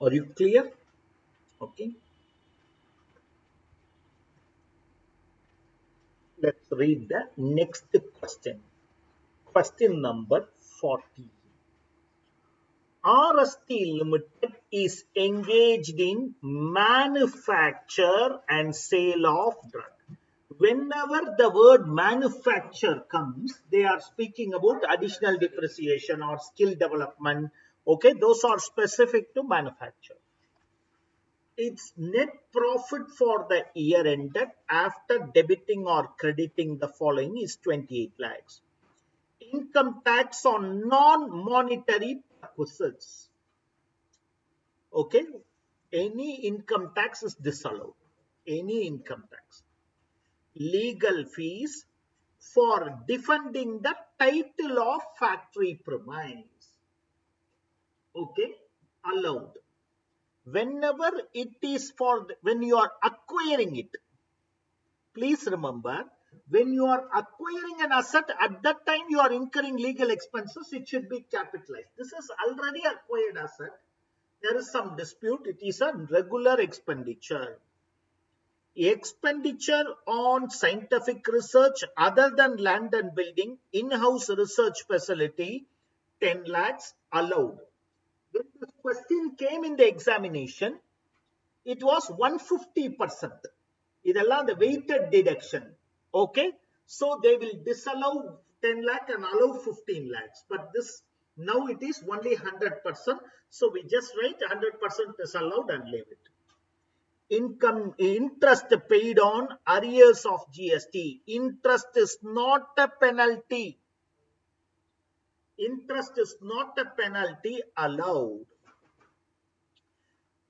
Are you clear? Okay. Let's read the next question. Question number 40. RST Limited is engaged in manufacture and sale of drug. Whenever the word manufacture comes, they are speaking about additional depreciation or skill development. Okay, those are specific to manufacture. Its net profit for the year ended after debiting or crediting the following is 28 lakhs. Income tax on non-monetary purposes. Okay, any income tax is disallowed. Any income tax. Legal fees for defending the title of factory premise. Okay, allowed. Whenever it is for, when you are acquiring it, please remember, when you are acquiring an asset, at that time you are incurring legal expenses, it should be capitalized. This is already acquired asset. There is some dispute, it is a regular expenditure. Expenditure on scientific research other than land and building, in-house research facility, 10 lakhs allowed. When this question came in the examination, it was 150%. இதெல்லாம் the weighted deduction. Okay, so they will disallow 10 lakh and allow 15 lakhs, but this now it is only 100%, so we just write 100% disallowed and leave it. Income, interest paid on arrears of GST. Interest is not a penalty. Interest is not a penalty allowed.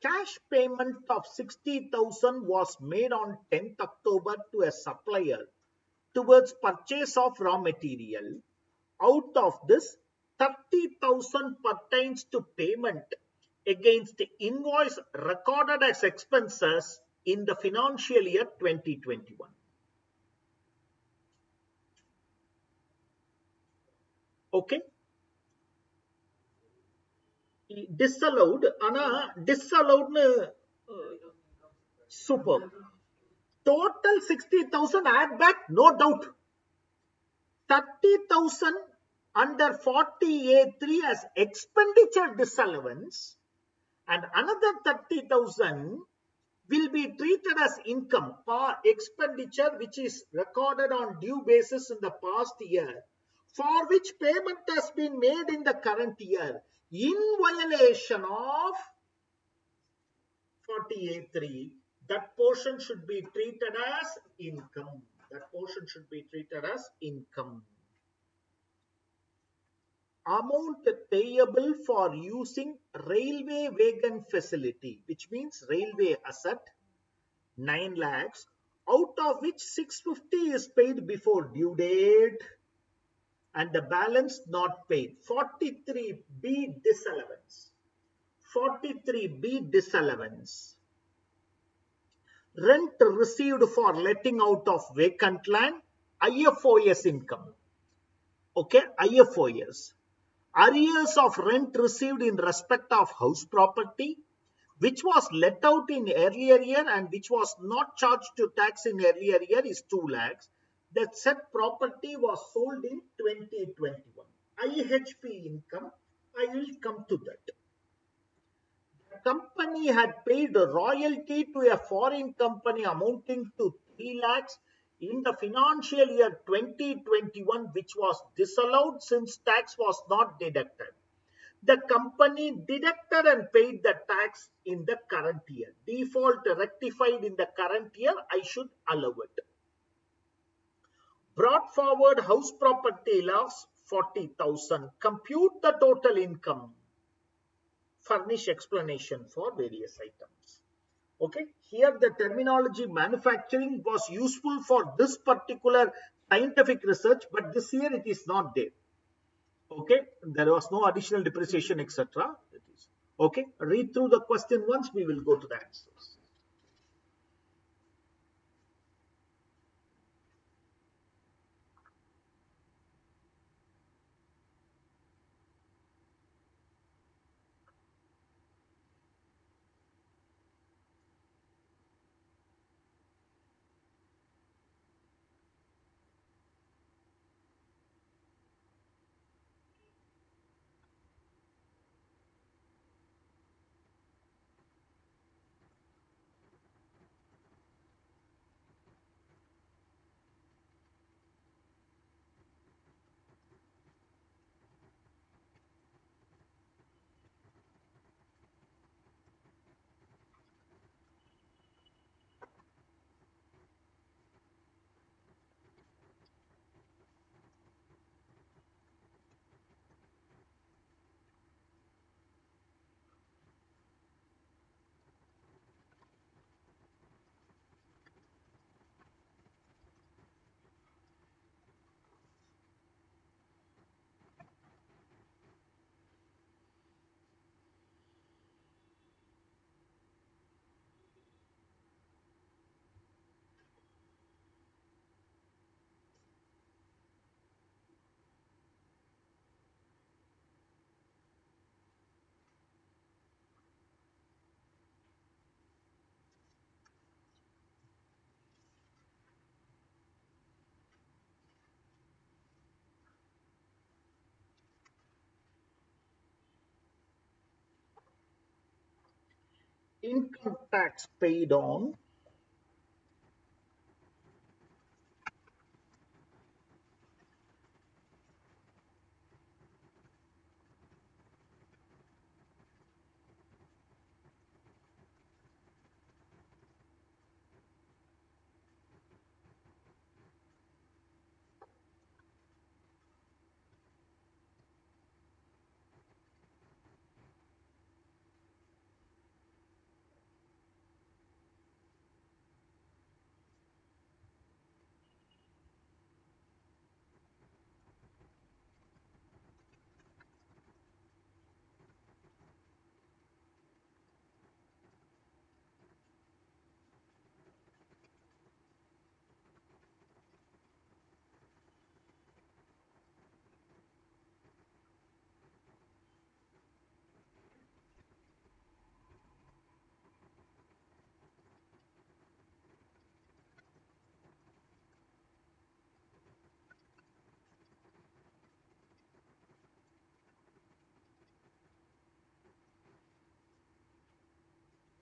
Cash payment of 60,000 was made on 10th October to a supplier towards purchase of raw material. Out of this, 30,000 pertains to payment against the invoice recorded as expenses in the financial year 2021. Okay. Disallowed, ana disallowed super. Total 60,000 add back, no doubt. 30,000 under 40A3 as expenditure disallowance, and another 30,000 will be treated as income for expenditure which is recorded on due basis in the past year, for which payment has been made in the current year in violation of 40A3. That portion should be treated as income. That portion should be treated as income. Amount payable for using railway wagon facility, which means railway asset, 9 lakhs, out of which 650 is paid before due date and the balance not paid. 43B disallowance. 43B disallowance. Rent received for letting out of vacant land, IFOS income. Okay, IFOS. Arrears of rent received in respect of house property, which was let out in earlier year and which was not charged to tax in earlier year, is 2 lakhs. That said property was sold in 2021. IHP income, I will come to that. The company had paid a royalty to a foreign company amounting to 3 lakhs in the financial year 2021, which was disallowed since tax was not deducted. The company deducted and paid the tax in the current year. Default rectified in the current year, I should allow it. Brought forward house property loss, 40,000. Compute the total income. Furnish explanation for various items. Okay, here the terminology manufacturing was useful for this particular scientific research, but this year it is not there. Okay, there was no additional depreciation, etc. Okay, read through the question once, we will go to the answers. income tax paid on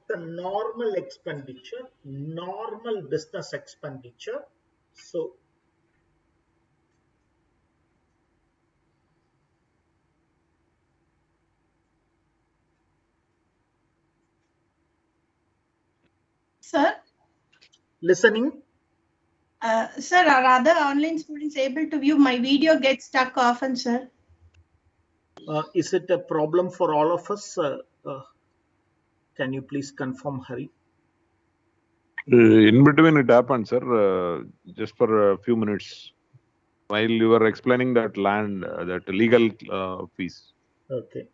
the normal expenditure, normal business expenditure. So Sir, listening, sir, are other online students able to view? My video gets stuck often, sir. is it a problem for all of us? Can you please confirm, Hari? In between it happened, sir, just for a few minutes while you were explaining that land, that legal fees. Okay.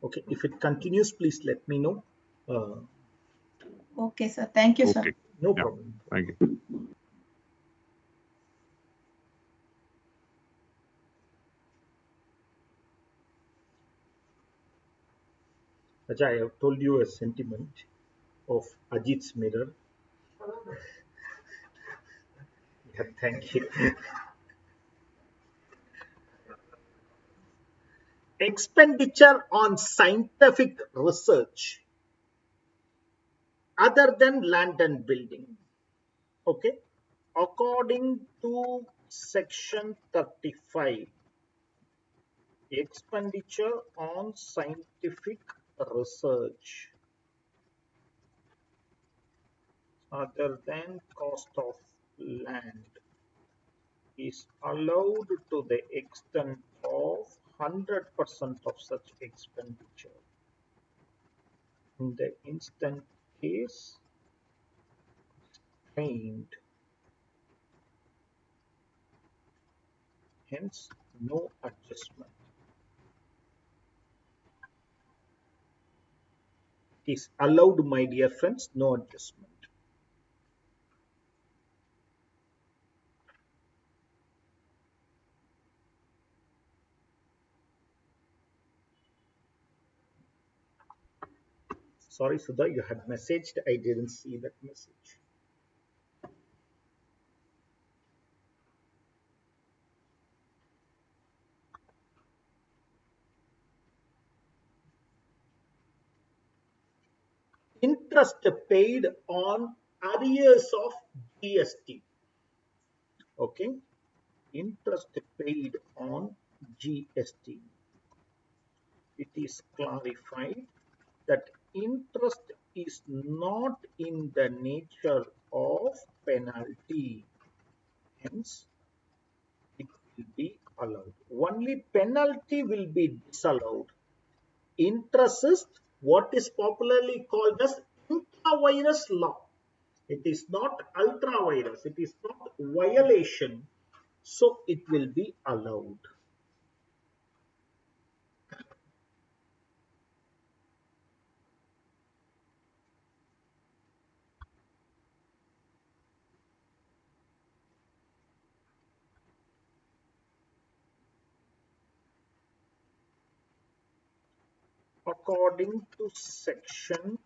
Okay. If it continues, please let me know. Okay, sir. Thank you, sir. Okay. No Yeah. problem. Thank you. Ajay, I have told you a sentiment of Ajit's mirror. Yeah, thank you. Expenditure on scientific research other than land and building. Okay. According to section 35, expenditure on scientific research other than cost of land is allowed to the extent of 100% of such expenditure. In the instant case, claimed, hence no adjustment. It is allowed, my dear friends, no adjustment. Sorry, Sudha, you had messaged. I didn't see that message. Interest paid on arrears of GST. Okay. Interest paid on GST. It is clarified that interest is not in the nature of penalty. Hence, it will be allowed. Only penalty will be disallowed. Interest is what is popularly called as intra-virus law. It is not ultra-virus. It is not violation. So it will be allowed. According to section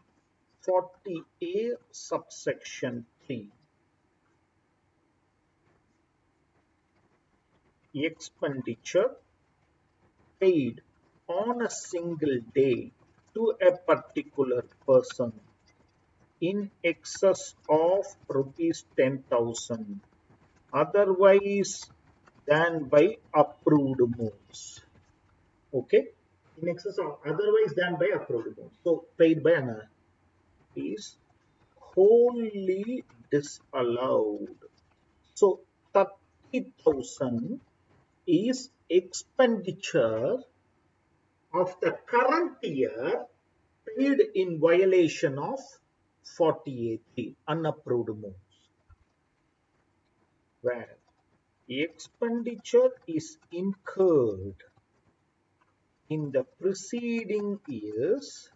40A subsection 3, expenditure paid on a single day to a particular person in excess of rupees 10,000 otherwise than by approved modes. Okay, in excess of otherwise than by approved modes. So paid by another is wholly disallowed. So 30,000 is expenditure of the current year paid in violation of 48 unapproved modes, where expenditure is incurred in the preceding years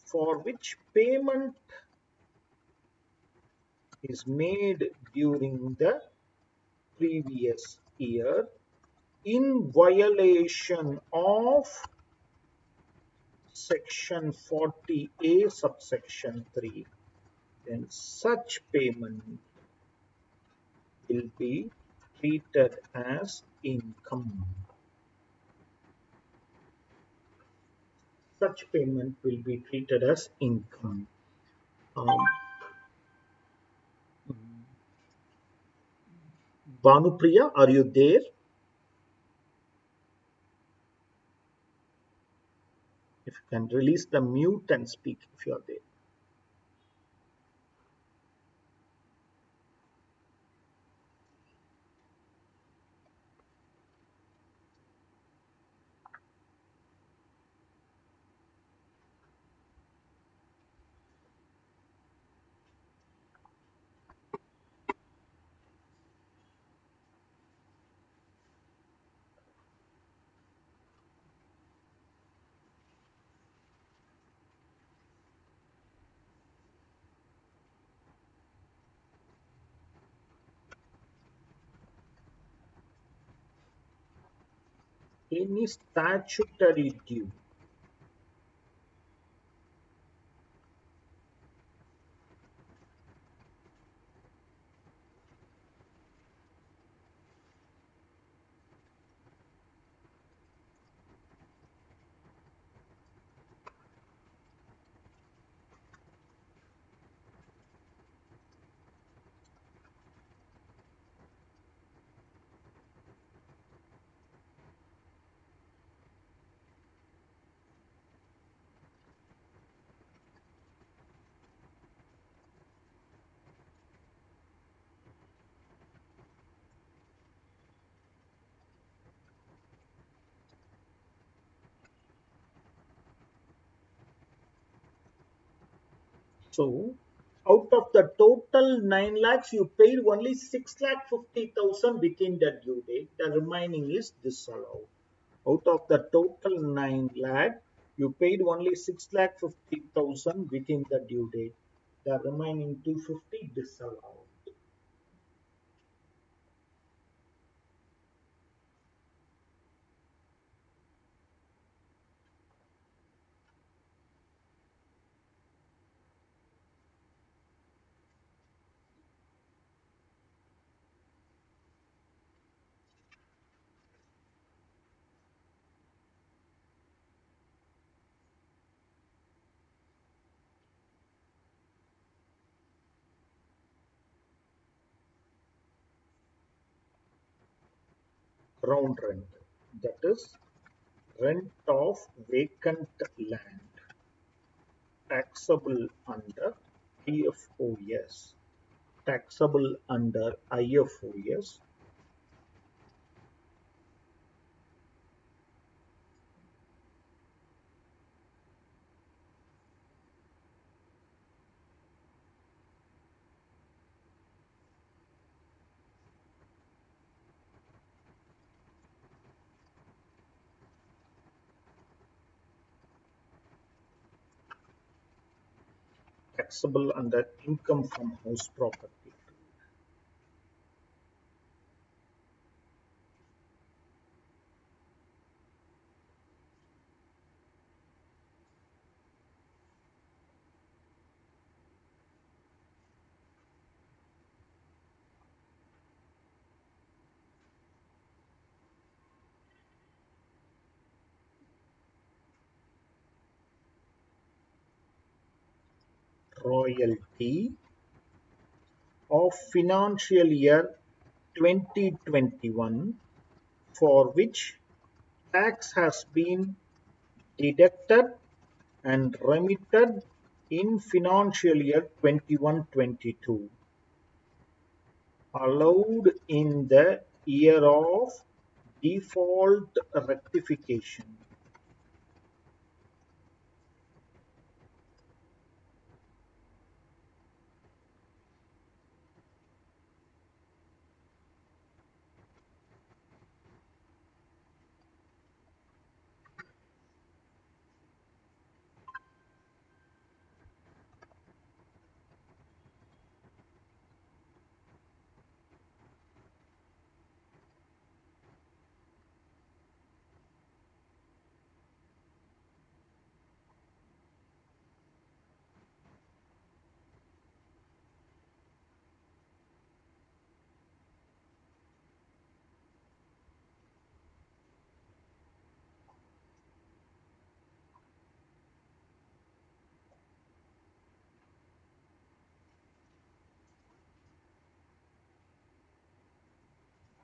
for which payment is made during the previous year in violation of section 40A subsection 3, then such payment will be treated as income. Such payment will be treated as income. Bhanupriya, are you there? If you can release the mute and speak if you are there. Any statutory due So, out of the total 9 lakhs, you paid only 6 lakh 50,000 within the due date. The remaining is disallowed. Out of the total 9 lakh, you paid only 6 lakh 50,000 within the due date. The remaining 250 disallowed. Ground rent, that is rent of vacant land, taxable under IFOS. Taxable under IFOS. Taxable under income from house property. royalty of financial year 2021 for which tax has been deducted and remitted in financial year 21-22 allowed in the year of default rectification.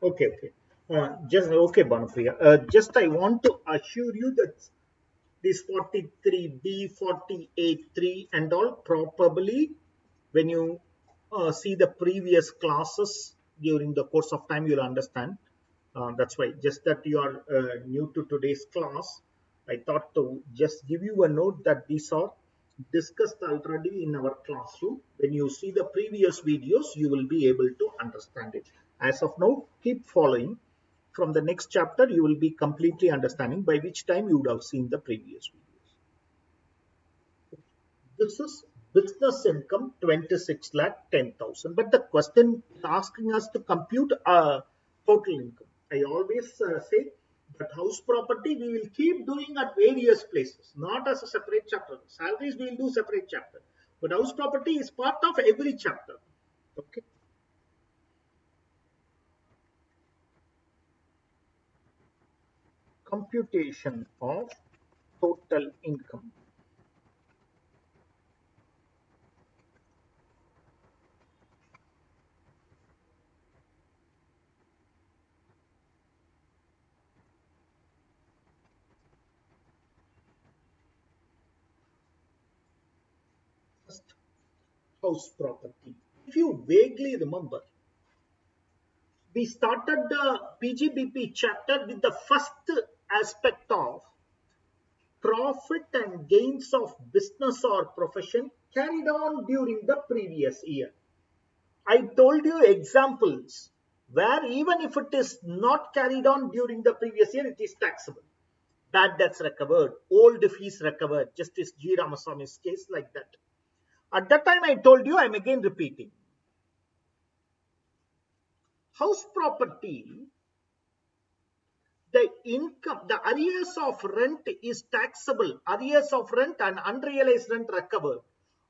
Okay, okay. Just okay, Banapriya. Just I want to assure you that this 43B, 48.3 and all probably when you see the previous classes during the course of time, you'll understand. That's why, just that you are new to today's class, I thought to just give you a note that these are discussed already in our classroom. When you see the previous videos, you will be able to understand it. As of now, keep following. From the next chapter, you will be completely understanding, by which time you would have seen the previous videos. This is business income 26 lakh 10,000. But the question is asking us to compute total income. I always say that house property we will keep doing at various places, not as a separate chapter. Salaries we will do separate chapter. But house property is part of every chapter. Okay. Computation of total income. First, house property. If you vaguely remember, we started the PGBP chapter with the first aspect of profit and gains of business or profession carried on during the previous year. I told you examples where even if it is not carried on during the previous year, it is taxable. Bad debts recovered, old fees recovered, Justice G. Ramaswamy's case like that. At that time, I told you, I'm again repeating. House property, the income, the arrears of rent is taxable. Arrears of rent and unrealized rent recovered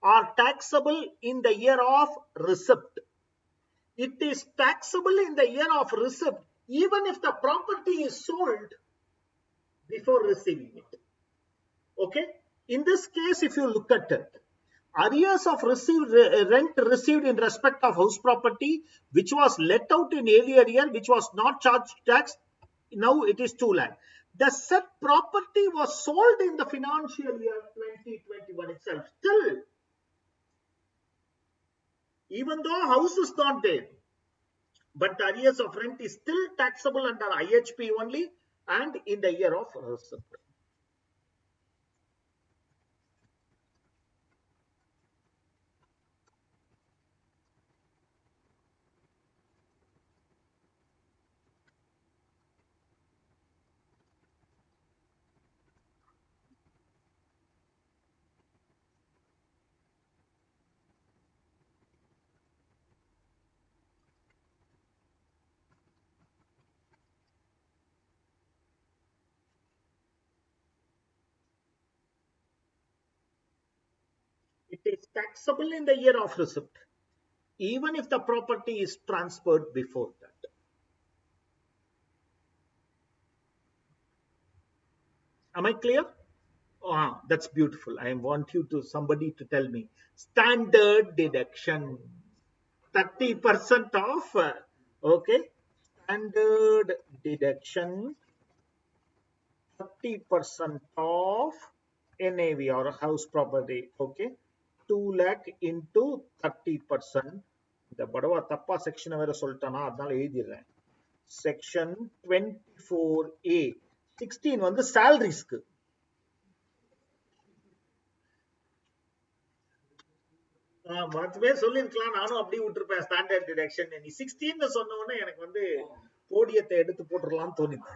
are taxable in the year of receipt. It is taxable in the year of receipt even if the property is sold before receiving it. Okay. In this case, if you look at it, arrears of rent received in respect of house property, which was let out in earlier year, which was not charged tax, now it is 2 lakh. The said property was sold in the financial year 2021 itself. Still, even though house is not there, but the arrears of rent is still taxable under IHP only and in the year of receipt. It is taxable in the year of receipt, even if the property is transferred before that. Am I clear? Ah, that's beautiful. I want you to somebody to tell me. Standard deduction. 30% of, okay. Standard deduction, 30% of NAV or house property. Okay. 2 lakh into 30%. இந்த படவா தப்பா section வேற சொல்லிட்டானா அதனால எழுதிடுறேன். Section 24A 16 வந்து salaries-க்கு. மொத்தமே சொல்லிருக்கலாம், நானும் அப்படி விட்டுருப்பேன் standard deduction. நீ 16 சொன்ன உடனே எனக்கு வந்து போடியத்தை எடுத்து போட்டுடலாம்னு தோணுது.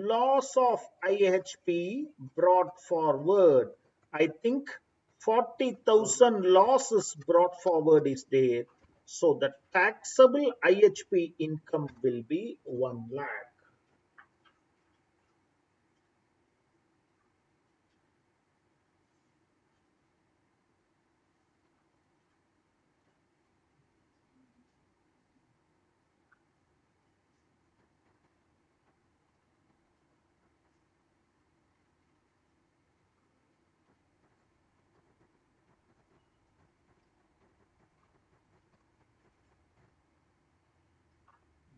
Loss of IHP brought forward. I think 40,000 loss is brought forward is there. So the taxable IHP income will be 1 lakh.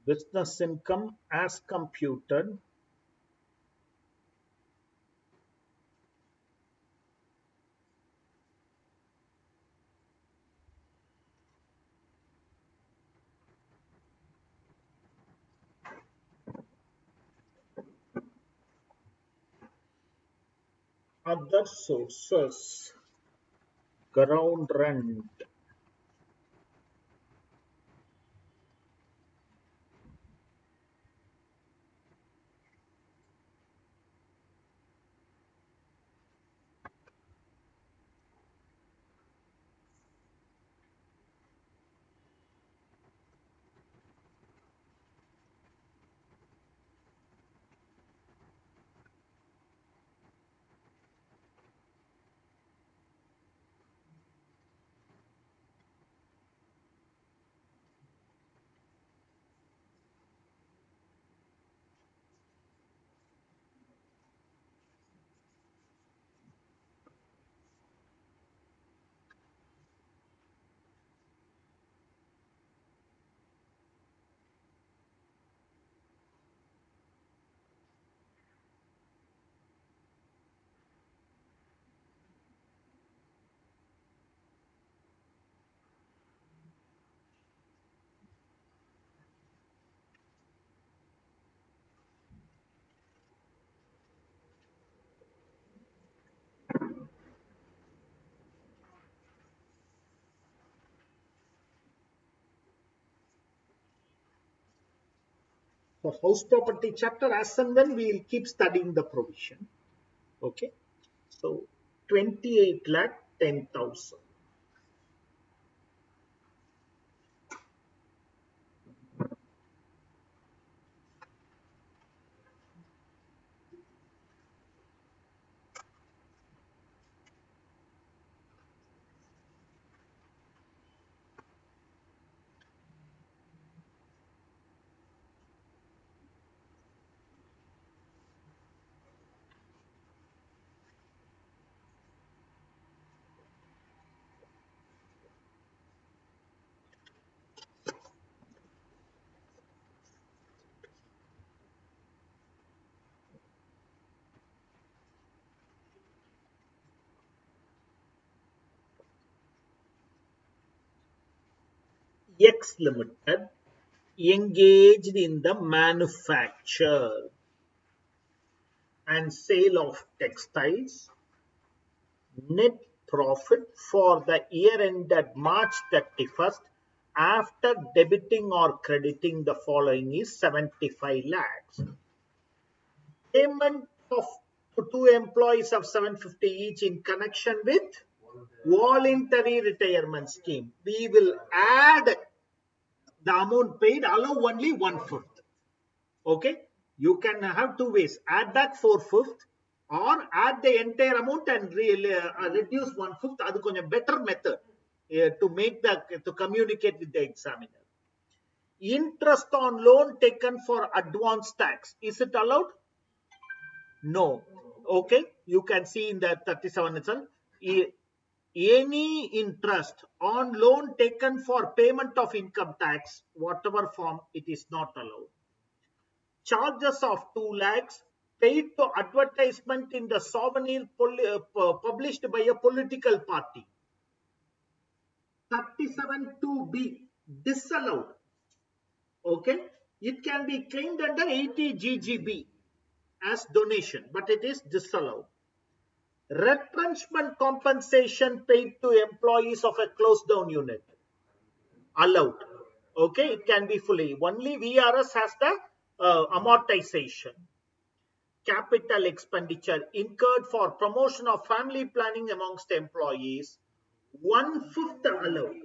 Business income as computed. Other sources, ground rent, for house property chapter, as and when we will keep studying the provision. Okay. So 28 lakh 10,000. X Limited engaged in the manufacture and sale of textiles. Net profit for the year ended March 31st after debiting or crediting the following is 75 lakhs. Payment of two employees of 750 each in connection with voluntary retirement scheme. We will add the amount paid, allow only 1/5. Okay, you can have two ways: add back 4/5 or add the entire amount and reduce 1/5. That's a better method to make to communicate with the examiner. Interest on loan taken for advance tax, is it allowed? No. Okay, you can see in the 37 itself. Any interest on loan taken for payment of income tax, whatever form, it is not allowed. Charges of 2 lakhs paid to advertisement in the souvenir published by a political party. 37(2)(b) disallowed. Okay, it can be claimed under 80 GGB as donation, but it is disallowed. Retrenchment compensation paid to employees of a closed down unit, allowed. Okay, it can be fully. Only VRS has the amortization. Capital expenditure incurred for promotion of family planning amongst employees, 1/5 allowed.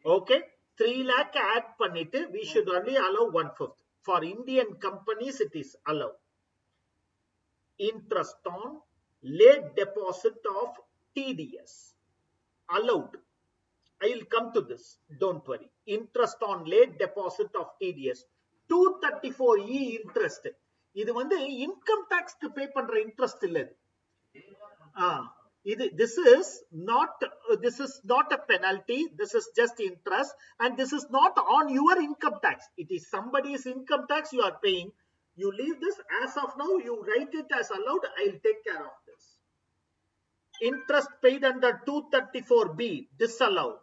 Okay, 3 lakh add pannittu, we should only allow 1/5. For Indian companies, it is allowed. Interest on late deposit of TDS, allowed. I will come to this, don't worry. Interest on late deposit of TDS, 234E interest. இது வந்து income tax க்கு pay பண்ற interest இல்ல இது. This is not a penalty, this is just interest, and this is not on your income tax. It is somebody's income tax you are paying. You leave this as of now, you write it as allowed. I'll take care of this. Interest paid under 234B disallowed.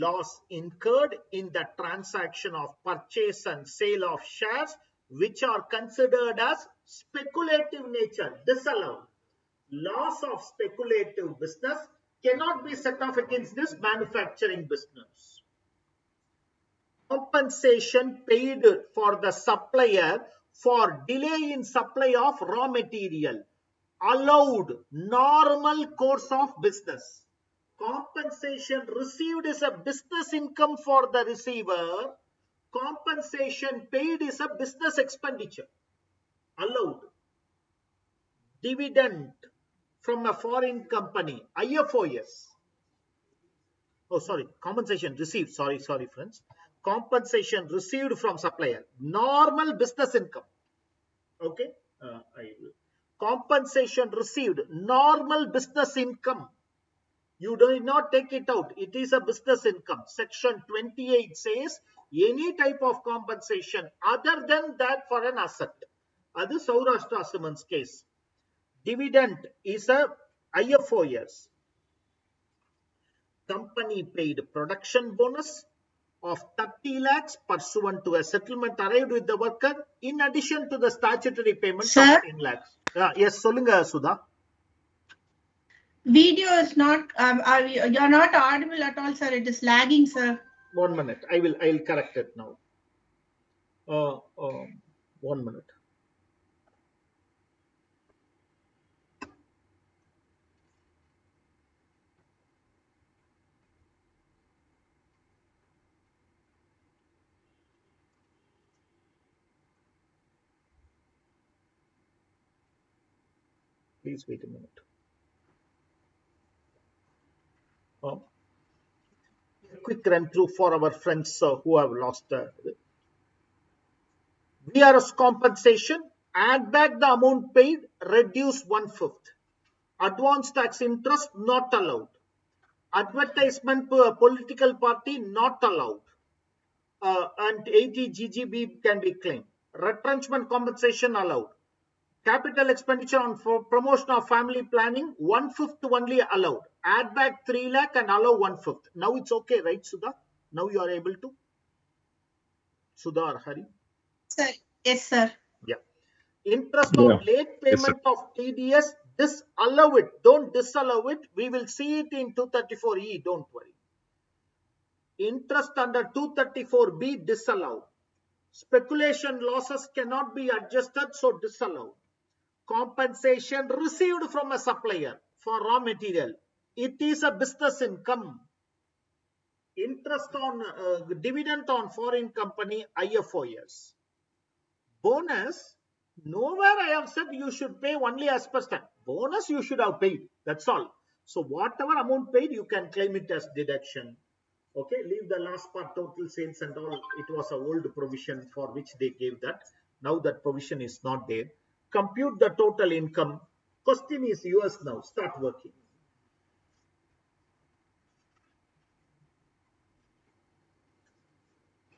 Loss incurred in the transaction of purchase and sale of shares which are considered as speculative nature, disallowed. Loss of speculative business cannot be set off against this manufacturing business. Compensation paid for the supplier for delay in supply of raw material, allowed. Normal course of business. Compensation received is a business income for the receiver. Compensation paid is a business expenditure, allowed. Dividend from a foreign company, IFOS. Oh, sorry, compensation received. Sorry, friends. Compensation received from supplier, normal business income. Okay, compensation received, normal business income. You do not take it out. It is a business income. Section 28 says any type of compensation other than that for an asset. That is Saurashtra Cements case. Dividend is a IFOS. Company paid production bonus of 30 lakhs pursuant to a settlement arrived with the worker in addition to the statutory payment of 10 lakhs. Yes, solunga Sudha. Video is not, you're not audible at all, sir. It is lagging, sir. 1 minute. I'll correct it now. 1 minute. Please wait a minute. Quick run through for our friends who have lost. VRS compensation, add back the amount paid, reduce 1/5. Advance tax interest not allowed. Advertisement to a political party not allowed. And 80 GGB can be claimed. Retrenchment compensation allowed. Capital expenditure on promotion of family planning, 1/5 only allowed. Add back 3 lakh and allow 1/5. Now it's okay, right, Sudha? Now you are able to? Sudha or Hari? Sir. Yes, sir. Yeah. Interest on late payment of TDS, disallow it. Don't disallow it. We will see it in 234E. Don't worry. Interest under 234B disallowed. Speculation losses cannot be adjusted, so disallowed. Compensation received from a supplier for raw material, it is a business income. Interest on dividend on foreign company, IFOS. Bonus Nowhere I have said you should pay only as per stamp. Bonus you should have paid. That's all. So whatever amount paid, you can claim it as deduction. Okay, leave the last part, total sales and all. It was a old provision for which they gave that. Now that provision is not there. Compute the total income. Question is yours now. Start working.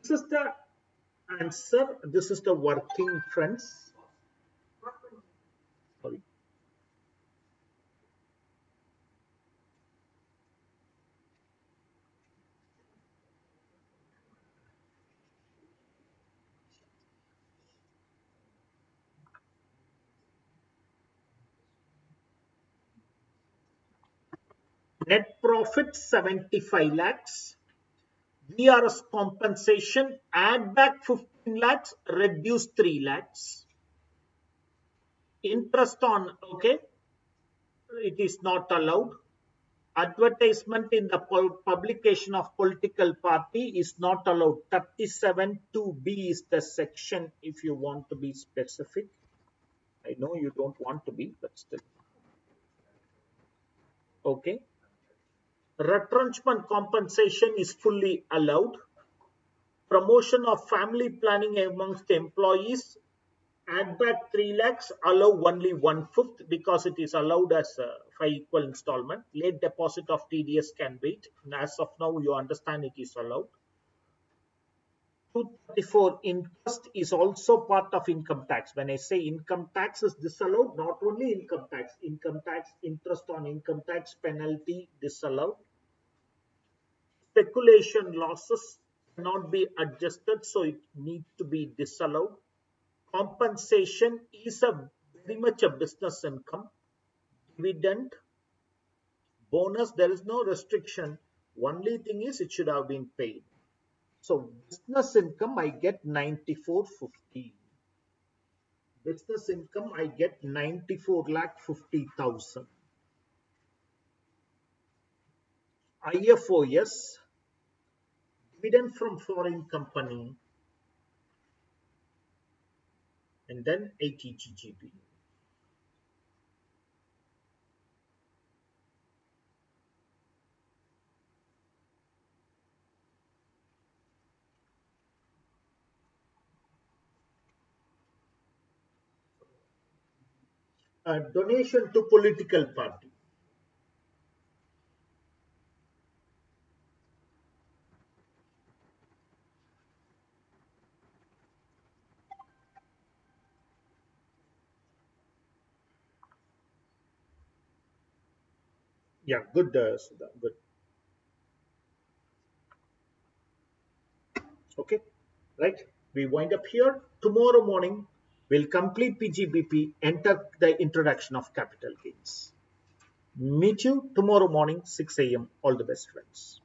This is the answer. This is the working, friends. Sorry. Net profit 75 lakhs. VRS compensation, add back 15 lakhs, reduce 3 lakhs. Interest on, okay, it is not allowed. Advertisement in the publication of political party is not allowed. 37 2B is the section if you want to be specific. I know you don't want to be, but still. Okay. Retrenchment compensation is fully allowed. Promotion of family planning amongst employees, add back 3 lakhs, allow only 1/5 because it is allowed as 5 equal installment. Late deposit of TDS can wait. And as of now, you understand it is allowed. 234 interest is also part of income tax. When I say income tax is disallowed, not only income tax, interest on income tax, penalty disallowed. Speculation losses cannot be adjusted, so it needs to be disallowed. Compensation is very much a business income. Dividend, bonus, there is no restriction. Only thing is it should have been paid. So business income, I get 9450. Business income, I get 94,50,000. IFOS, dividend from foreign company, and then 80 GGB. Donation to political party. Yeah, good, Sudha, good. Okay, right? We wind up here. Tomorrow morning, we'll complete PGBP, enter the introduction of capital gains. Meet you tomorrow morning, 6 a.m. All the best, friends.